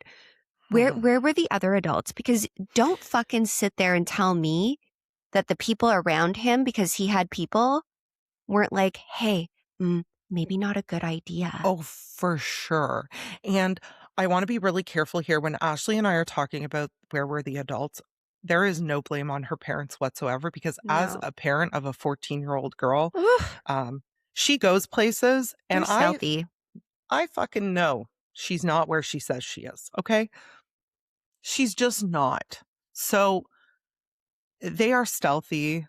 where were the other adults? Because don't fucking sit there and tell me that the people around him, because he had people, weren't like, hey, maybe not a good idea. Oh, for sure. And I want to be really careful here. When Ashley and I are talking about where were the adults, there is no blame on her parents whatsoever, because as No. a parent of a 14-year-old girl, Oof. she goes places and They're stealthy. I fucking know she's not where she says she is. Okay. She's just not. So they are stealthy.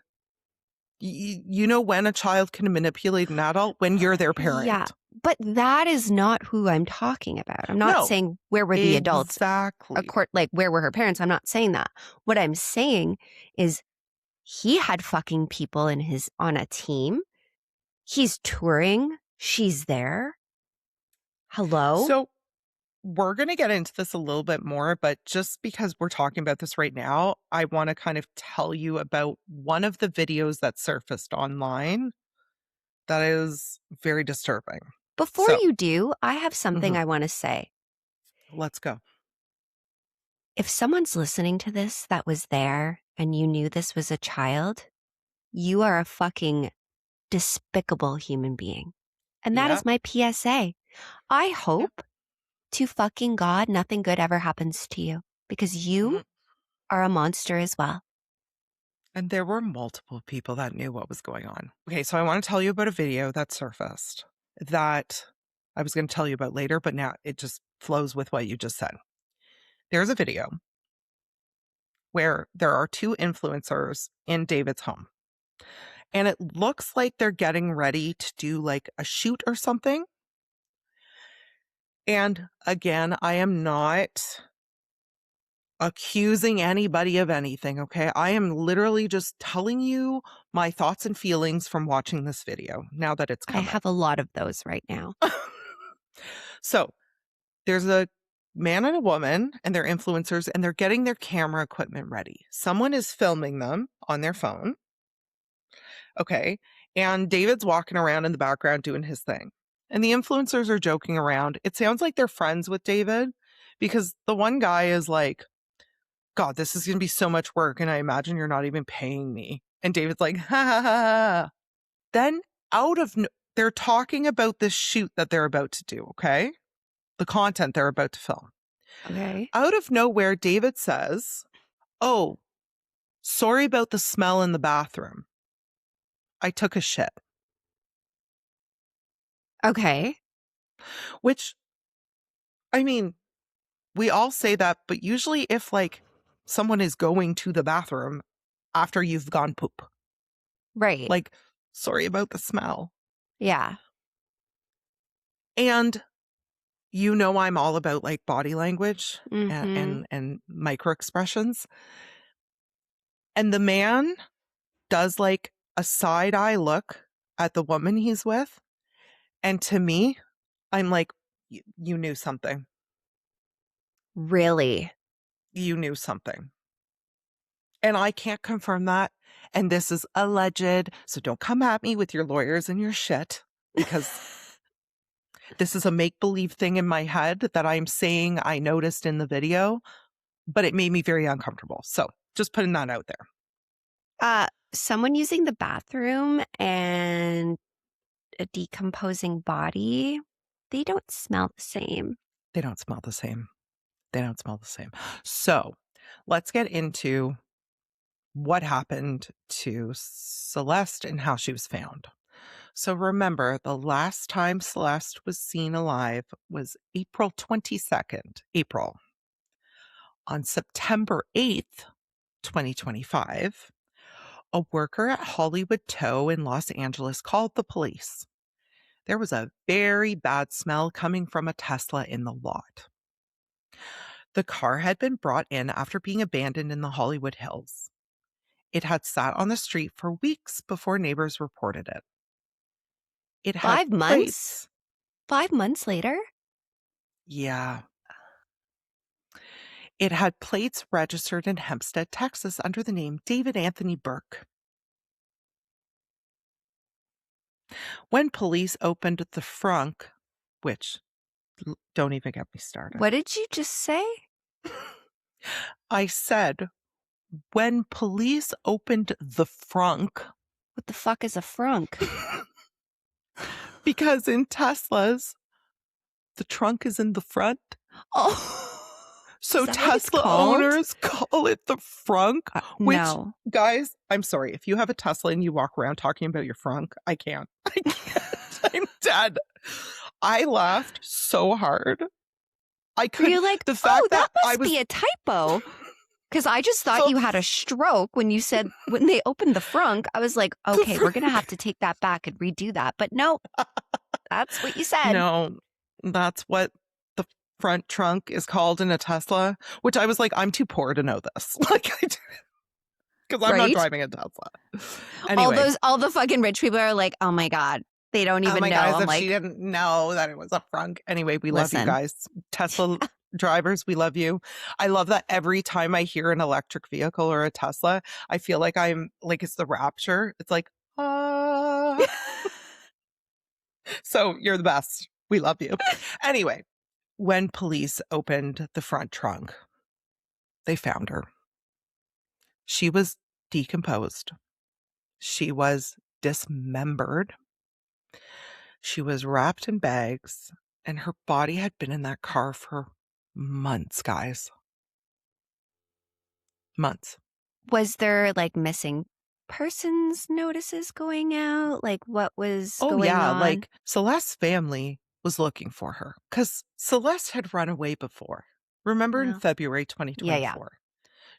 You know when a child can manipulate an adult? When you're their parent. Yeah, but that is not who I'm talking about. I'm not saying where were the adults. Exactly. Like, where were her parents? I'm not saying that. What I'm saying is he had fucking people on a team. He's touring. She's there. Hello? So we're going to get into this a little bit more, but just because we're talking about this right now, I want to kind of tell you about one of the videos that surfaced online That is very disturbing. Before So, you do, I have something mhm, I want to say. let's go. If someone's listening to this that was there and you knew this was a child, you are a fucking despicable human being. And that Yeah. is my PSA. I Yeah. hope to fucking God nothing good ever happens to you because you Mhm. are a monster as well. And there were multiple people that knew what was going on. Okay, so I want to tell you about a video that surfaced that I was going to tell you about later, but now it just flows with what you just said. There's a video where there are two influencers in David's home, and it looks like they're getting ready to do like a shoot or something. And again, I am not accusing anybody of anything, okay? I am literally just telling you my thoughts and feelings from watching this video now that it's I come out. have a lot of those right now. So there's a man and a woman, and they're influencers, and they're getting their camera equipment ready. Someone is filming them on their phone, okay? And David's walking around in the background doing his thing. And the influencers are joking around. It sounds like they're friends with David because the one guy is like, God, this is going to be so much work. And I imagine you're not even paying me. And David's like, ha ha ha. Ha. Then they're talking about this shoot that they're about to do. Okay. The content they're about to film. Okay. Out of nowhere, David says, oh, sorry about the smell in the bathroom. I took a shit, Okay. which I mean, we all say that, but usually if like someone is going to the bathroom after you've gone poop, Right. like, sorry about the smell. Yeah. And you know I'm all about like body language and Mm-hmm. and micro expressions. And the man does like a side eye look at the woman he's with. And to me, I'm like, you knew something. Really? You knew something. And I can't confirm that. And this is alleged. So don't come at me with your lawyers and your shit because this is a make believe thing in my head that I'm saying I noticed in the video, but it made me very uncomfortable. So just putting that out there. Someone using the bathroom and a decomposing body, they don't smell the same. They don't smell the same. They don't smell the same. So let's get into what happened to Celeste and how she was found. So remember, the last time Celeste was seen alive was April 22nd, April. On September 8th, 2025, a worker at Hollywood Tow in Los Angeles called the police. There was a very bad smell coming from a Tesla in the lot. The car had been brought in after being abandoned in the Hollywood Hills. It had sat on the street for weeks before neighbors reported it. It had 5 months? plates. 5 months later? Yeah. It had plates registered in Hempstead, Texas under the name David Anthony Burke. When police opened the frunk, which don't even get me started. What did you just say? I said, when police opened the frunk, What the fuck is a frunk? because in Teslas, the trunk is in the front. Oh, So is that what it's Tesla called? owners call it the frunk, which, No. guys, I'm sorry. If you have a Tesla and you walk around talking about your frunk, I can't. I can't. I'm dead. I laughed so hard. I Were couldn't. you like, The fact oh, that that I must was be a typo? Because I just thought so you had a stroke when you said, when they opened the frunk, I was like, the okay, we're going to frunk. have to take that back and redo that. But no, that's what you said. No, that's what the front trunk is called in a Tesla, which I was like, I'm too poor to know this. Like, because I'm not Right? driving a Tesla. Anyway. All the fucking rich people are like, oh my God, they don't Oh even my know. God, as I'm if like, she didn't know that it was a frunk. Anyway, we love you listen, guys. Tesla drivers, we love you. I love that every time I hear an electric vehicle or a Tesla, I feel like I'm like it's the rapture. It's like, ah. So you're the best. We love you. Anyway, when police opened the front trunk, they found her. She was decomposed. She was dismembered. She was wrapped in bags, and her body had been in that car for months, guys. Months. Was there like missing persons notices going out? Like what was Oh, going yeah. on? Like Celeste's family was looking for her because Celeste had run away before. Remember in No. February Yeah. 2024?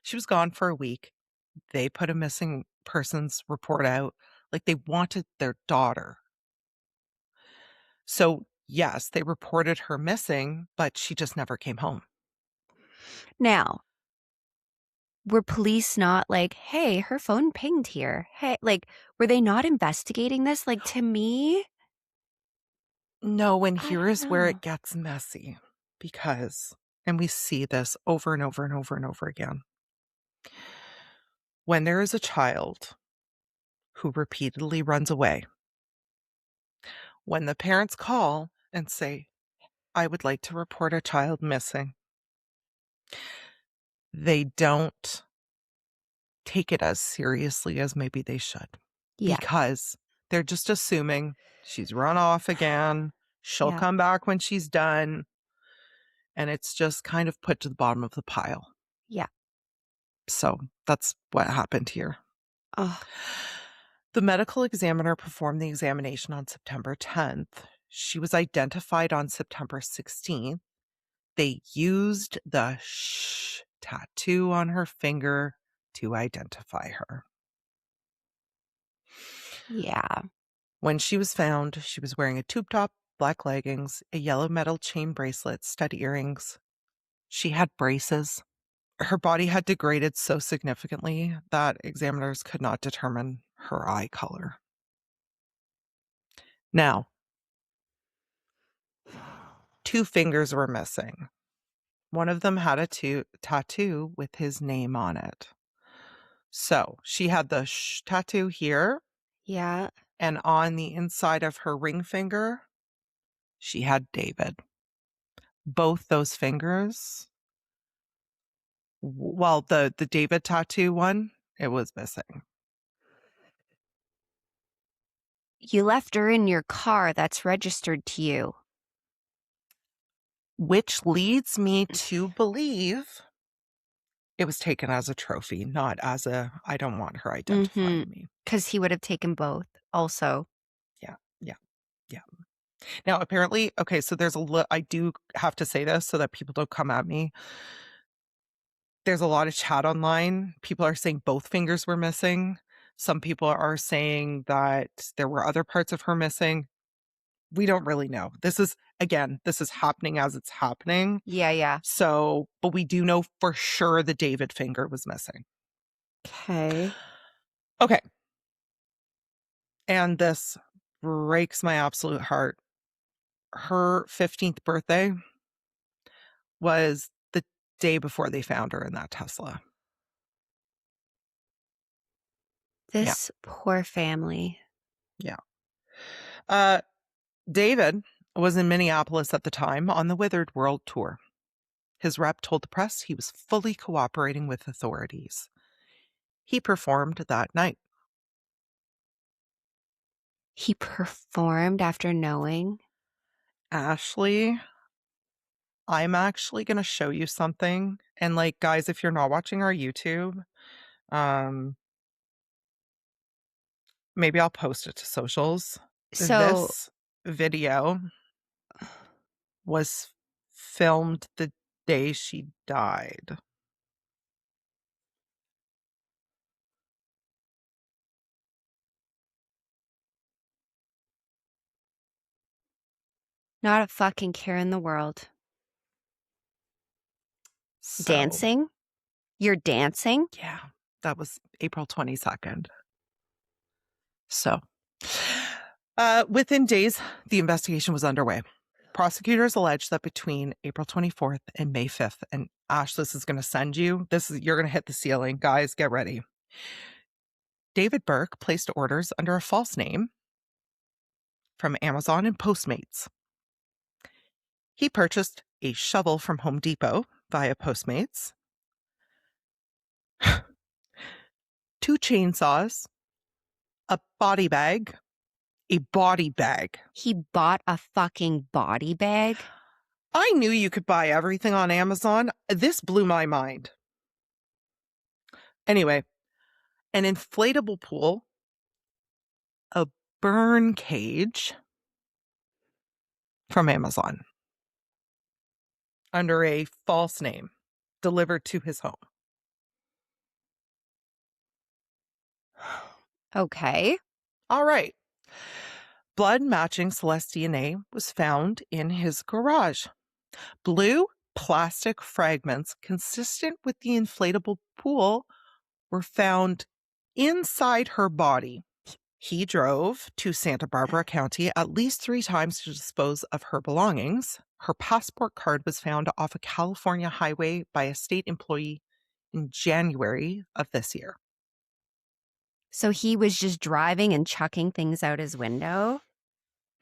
She was gone for a week. They put a missing persons report out. Like they wanted their daughter. So, yes, they reported her missing, but she just never came home. Now, were police not like, hey, her phone pinged here? Hey, like, were they not investigating this? Like, to me, No, and I here don't is where know. it gets messy because, and we see this over and over and over and over again. When there is a child who repeatedly runs away, when the parents call and say, I would like to report a child missing, they don't take it as seriously as maybe they should Yeah. because they're just assuming she's run off again. She'll Yeah. come back when she's done. And it's just kind of put to the bottom of the pile. Yeah. So that's what happened here. Oh, The medical examiner performed the examination on September 10th. She was identified on September 16th. They used the tattoo on her finger to identify her. yeah. When she was found, she was wearing a tube top, black leggings, a yellow metal chain bracelet, stud earrings. She had braces. Her body had degraded so significantly that examiners could not determine her eye color. Now, 2 fingers were missing. One of them had a tattoo with his name on it. So she had the tattoo here, Yeah. and on the inside of her ring finger, she had David. Both those fingers, well, the David tattoo one, it was missing. You left her in your car that's registered to you. Which leads me to believe it was taken as a trophy, not as a, I don't want her identifying me. Because he would have taken both also. Yeah, yeah, yeah. Now, apparently, okay, so there's I do have to say this so that people don't come at me. There's a lot of chat online. People are saying both fingers were missing. Some people are saying that there were other parts of her missing. We don't really know. Again, this is happening as it's happening. Yeah. So, but we do know for sure the David finger was missing. Okay. Okay. And this breaks my absolute heart. Her 15th birthday was the day before they found her in that Tesla. Yeah. This poor family. Yeah. Uh, David was in Minneapolis at the time on the Withered World Tour. His rep told the press he was fully cooperating with authorities. He performed that night. He performed after knowing. Ashley, I'm actually going to show you something. And like, guys, if you're not watching our YouTube, maybe I'll post it to socials. So, This video was filmed the day she died. not a fucking care in the world. So, Dancing? You're dancing? yeah, that was April 22nd. So, within days, the investigation was underway. Prosecutors alleged that between April 24th and May 5th, and Ash, this is going to send you, you're going to hit the ceiling. Guys, get ready. David Burke placed orders under a false name from Amazon and Postmates. He purchased a shovel from Home Depot via Postmates, 2 chainsaws, a body bag, a body bag. He bought a fucking body bag? I knew you could buy everything on Amazon. This blew my mind. Anyway, an inflatable pool, a burn cage from Amazon under a false name delivered to his home. Okay. All right. Blood matching Celeste DNA was found in his garage. Blue plastic fragments consistent with the inflatable pool were found inside her body. He drove to Santa Barbara County at least 3 times to dispose of her belongings. Her passport card was found off a California highway by a state employee in January of this year. So he was just driving and chucking things out his window?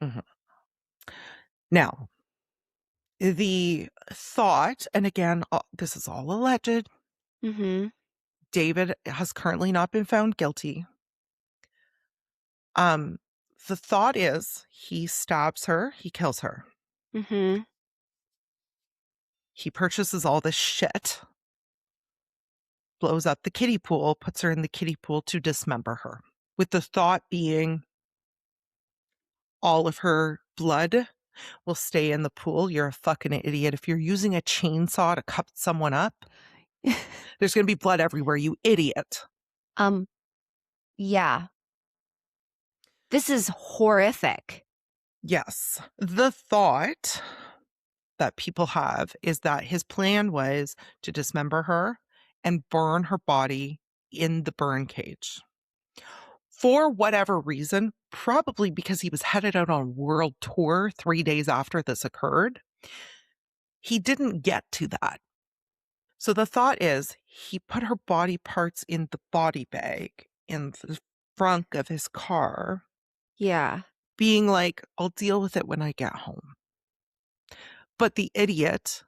Mhm. Now, the thought, and again, this is all alleged, Mm-hmm. David has currently not been found guilty. The thought is he stabs her, he kills her. Mm-hmm. He purchases all this shit, blows up the kiddie pool, puts her in the kiddie pool to dismember her, with the thought being all of her blood will stay in the pool. You're a fucking idiot. If you're using a chainsaw to cut someone up, there's going to be blood everywhere, you idiot. Yeah. This is horrific. Yes. The thought that people have is that his plan was to dismember her and burn her body in the burn cage. For whatever reason, probably because he was headed out on world tour 3 days after this occurred, he didn't get to that. So the thought is he put her body parts in the body bag in the front of his car, Yeah. being like, I'll deal with it when I get home. But the idiot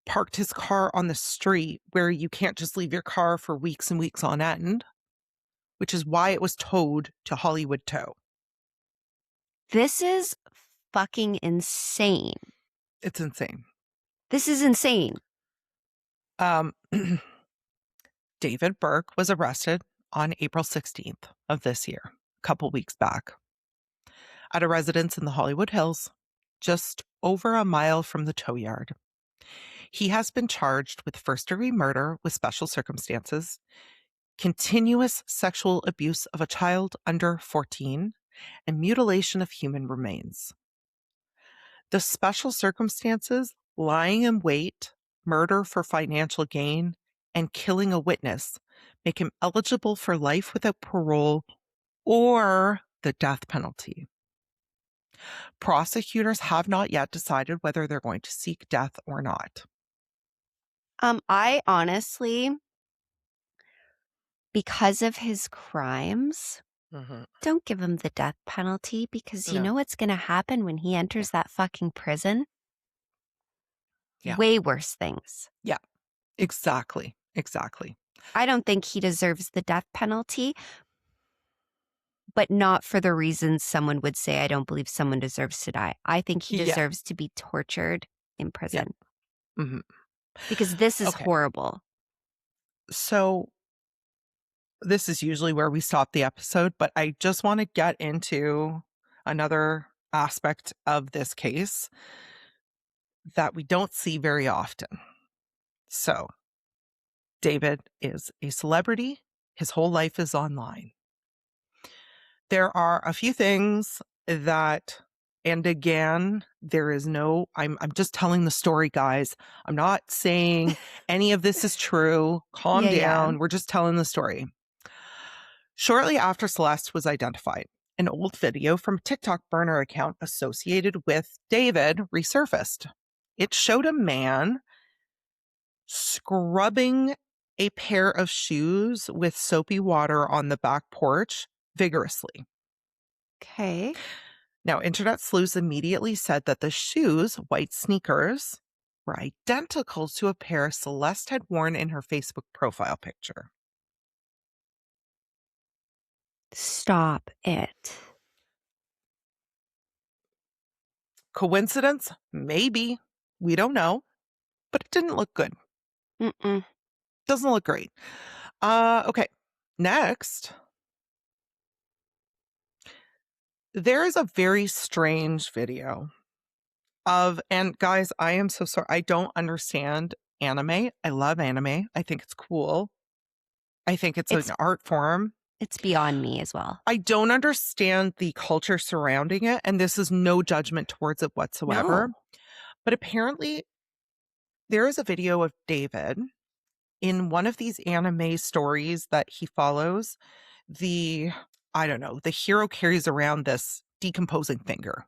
parked his car on the street where you can't just leave your car for weeks and weeks on end, which is why it was towed to Hollywood Tow. This is fucking insane. It's insane. This is insane. David Burke was arrested on April 16th of this year, a couple weeks back, at a residence in the Hollywood Hills, just over a mile from the tow yard. He has been charged with first-degree murder with special circumstances, continuous sexual abuse of a child under 14, and mutilation of human remains. The special circumstances, lying in wait, murder for financial gain, and killing a witness make him eligible for life without parole or the death penalty. Prosecutors have not yet decided whether they're going to seek death or not. I honestly, because of his crimes, don't give him the death penalty, because you No. know what's going to happen when he enters that fucking prison? Yeah. Way worse things. Yeah, exactly. I don't think he deserves the death penalty, but not for the reasons someone would say I don't believe someone deserves to die. I think he Yeah. deserves to be tortured in prison. Mhm. Because this is Okay. horrible. So this is usually where we stop the episode, but I just want to get into another aspect of this case that we don't see very often. So David is a celebrity. His whole life is online. There are a few things that, and again, there is no, I'm just telling the story, guys. I'm not saying any of this is true. Calm Yeah. down. We're just telling the story. Shortly after Celeste was identified, an old video from a TikTok burner account associated with David resurfaced. It showed a man scrubbing a pair of shoes with soapy water on the back porch vigorously. Okay. Now, internet sleuths immediately said that the shoes, white sneakers, were identical to a pair Celeste had worn in her Facebook profile picture. Stop it. Coincidence? Maybe. We don't know. But it didn't look good. Mm-mm. Doesn't look great. Okay. Next, there is a very strange video of, and guys, I am so sorry. I don't understand anime. I love anime. I think it's cool. I think it's an It's art form. it's beyond me as well. I don't understand the culture surrounding it, and this is no judgment towards it whatsoever. No. But apparently, there is a video of David in one of these anime stories that he follows. I don't know, the hero carries around this decomposing finger.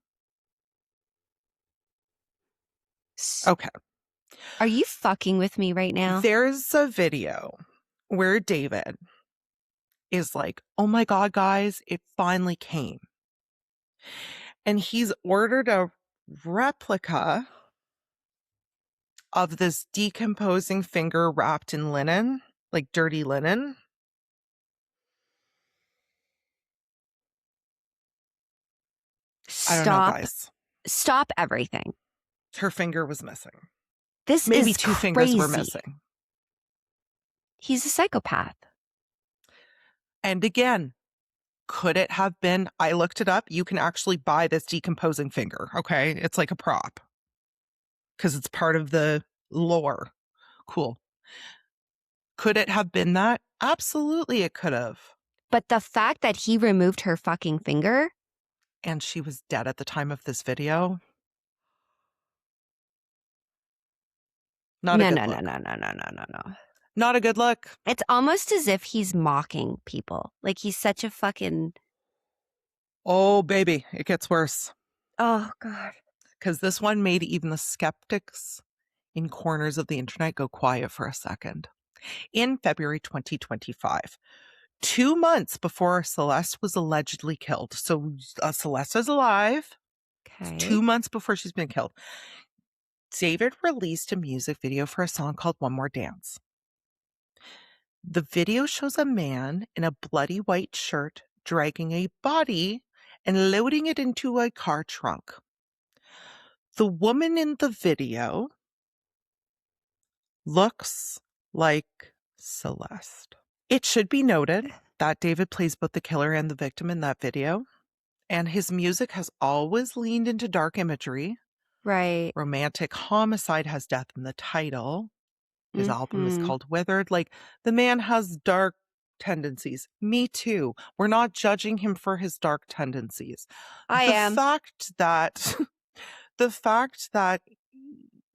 Okay. Are you fucking with me right now? There's a video where David is like, oh my God, guys, it finally came. And he's ordered a replica of this decomposing finger wrapped in linen, like dirty linen. I don't know, guys. Stop everything. Her finger was missing. This Maybe is two crazy. fingers were missing. He's a psychopath. And again, could it have been? I looked it up. You can actually buy this decomposing finger. Okay. It's like a prop because it's part of the lore. Cool. Could it have been that? Absolutely, it could have. But the fact that he removed her fucking finger. And she was dead at the time of this video. Not a good look. No. Not a good look. It's almost as if he's mocking people. Like he's such a fucking. Oh, baby, it gets worse. Oh, God. Because this one made even the skeptics in corners of the internet go quiet for a second. In February 2025, 2 months before Celeste was allegedly killed. So Celeste is alive. Okay. 2 months before she's been killed. David released a music video for a song called One More Dance. The video shows a man in a bloody white shirt dragging a body and loading it into a car trunk. The woman in the video looks like Celeste. It should be noted that David plays both the killer and the victim in that video, and his music has always leaned into dark imagery. Right. Romantic homicide has death in the title. His album is called Withered. Like, the man has dark tendencies. Me too. We're not judging him for his dark tendencies. I am. The fact that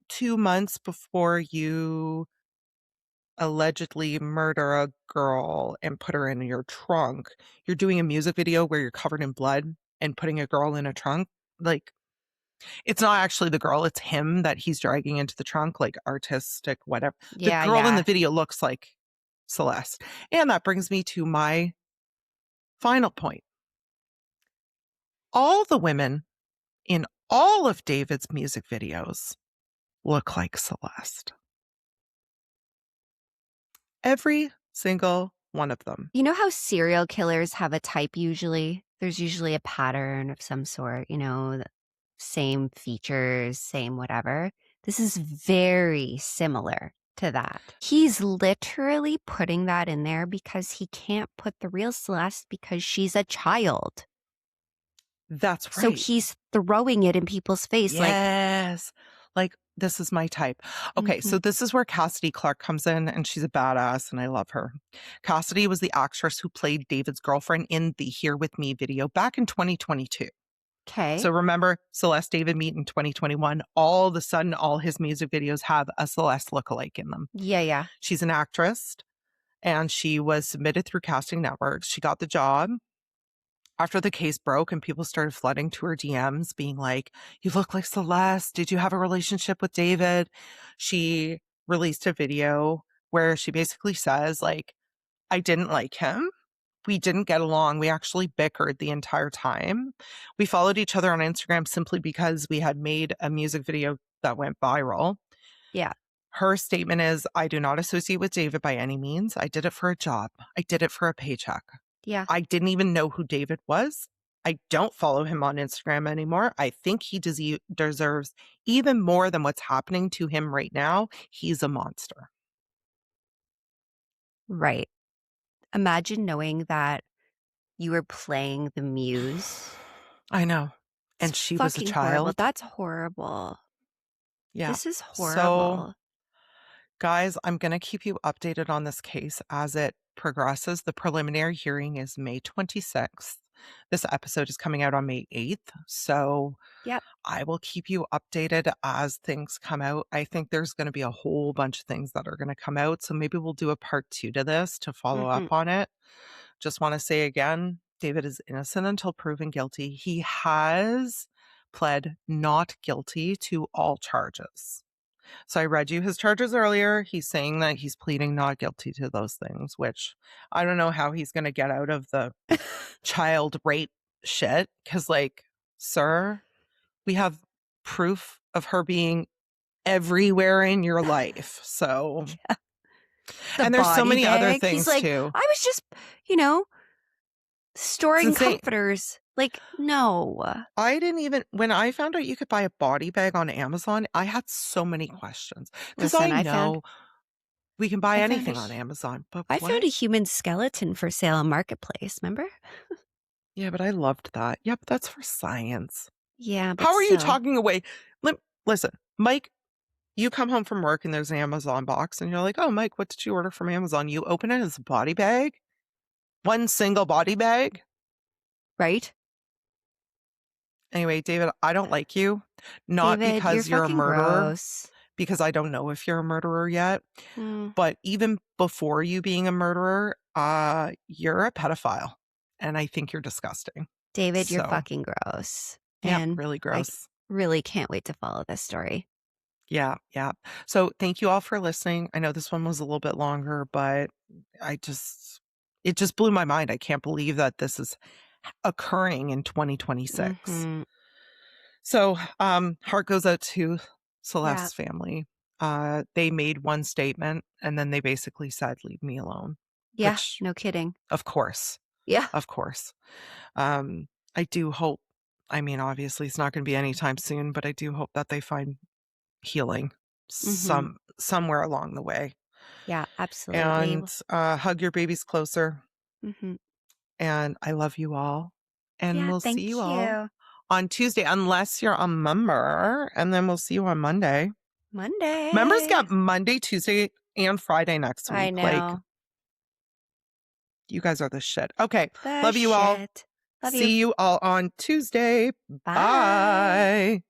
2 months before you allegedly murder a girl and put her in your trunk, you're doing a music video where you're covered in blood and putting a girl in a trunk. Like, it's not actually the girl, it's him that he's dragging into the trunk, like artistic, whatever. Yeah, the girl in yeah. the video looks like Celeste. And that brings me to my final point. All the women in all of David's music videos look like Celeste. Every single one of them. You know how serial killers have a type usually? There's usually a pattern of some sort, you know, same features, same whatever. This is very similar to that. He's literally putting that in there because he can't put the real Celeste because she's a child. That's right. So he's throwing it in people's face. Yes. Like, this is my type. Okay, so this is where Cassidy Clark comes in, and she's a badass, and I love her. Cassidy was the actress who played David's girlfriend in the Here With Me video back in 2022. Okay. So remember, Celeste David meet in 2021. All of a sudden, all his music videos have a Celeste lookalike in them. Yeah. She's an actress, and she was submitted through casting networks. She got the job. After the case broke and people started flooding to her DMs being like, you look like Celeste. Did you have a relationship with David? She released a video where she basically says, like, I didn't like him. we didn't get along. We actually bickered the entire time. We followed each other on Instagram simply because we had made a music video that went viral. Yeah. Her statement is, I do not associate with David by any means. I did it for a job. I did it for a paycheck. Yeah. I didn't even know who David was. I don't follow him on Instagram anymore. I think he deserves even more than what's happening to him right now. He's a monster. Right. Imagine knowing that you were playing the muse. I know. It's And she was a fucking horrible. child. That's horrible. Yeah. This is So, horrible. guys, I'm going to keep you updated on this case as it progresses. The preliminary hearing is May 26th. This episode is coming out on May 8th. So, Yep. I will keep you updated as things come out. I think there's going to be a whole bunch of things that are going to come out. So maybe we'll do a part 2 to this to follow up Mhm. on it. Just want to say again, David is innocent until proven guilty. He has pled not guilty to all charges. So I read you his charges earlier. He's saying that he's pleading not guilty to those things, which I don't know how he's going to get out of the child rape shit. Because, like, sir, we have proof of her being everywhere in your life. So, The and there's so body many other bag. He's things like, too. I was just, you know, It's storing insane. comforters. Like, no. I didn't even, when I found out you could buy a body bag on Amazon, I had so many questions because I Listen, know we can buy I found a anything on Amazon, but I found what? a human skeleton for sale on Marketplace, remember? Yeah, but I loved that. Yep, that's for science. Yeah, but How are you still. talking away? Listen, Mike, you come home from work and there's an Amazon box and you're like, oh, Mike, what did you order from Amazon? You open it as a body bag? One single body bag? Right? Anyway, David, I don't like you. Not David, you're because you're a fucking murderer, gross. because I don't know if you're a murderer yet. Mm. But even before you being a murderer, you're a pedophile. And I think you're disgusting. David, you're So, fucking gross. yep, And really I gross. really can't wait to follow this story. Yeah, yeah. So thank you all for listening. I know this one was a little bit longer, but it just blew my mind. I can't believe that this is occurring in 2026. Mhm. So, heart goes out to Yeah. Celeste's family. They made one statement and then they basically said, leave me alone, Yeah, which, no kidding. of course, Yeah. of course. I do hope, I mean, obviously it's not going to be anytime soon, but I do hope that they find healing Mhm. somewhere along the way. Yeah, absolutely. And hug your babies closer. Mhm. And I love you all. And Yeah, we'll see you thank all you. on Tuesday, unless you're a member. And then we'll see you on Monday. Members Monday. got Monday, Tuesday, and Friday next I week. Like, know. you guys are the shit. Okay. The Love you all. shit. Love you. See you all on Tuesday. Bye. Bye.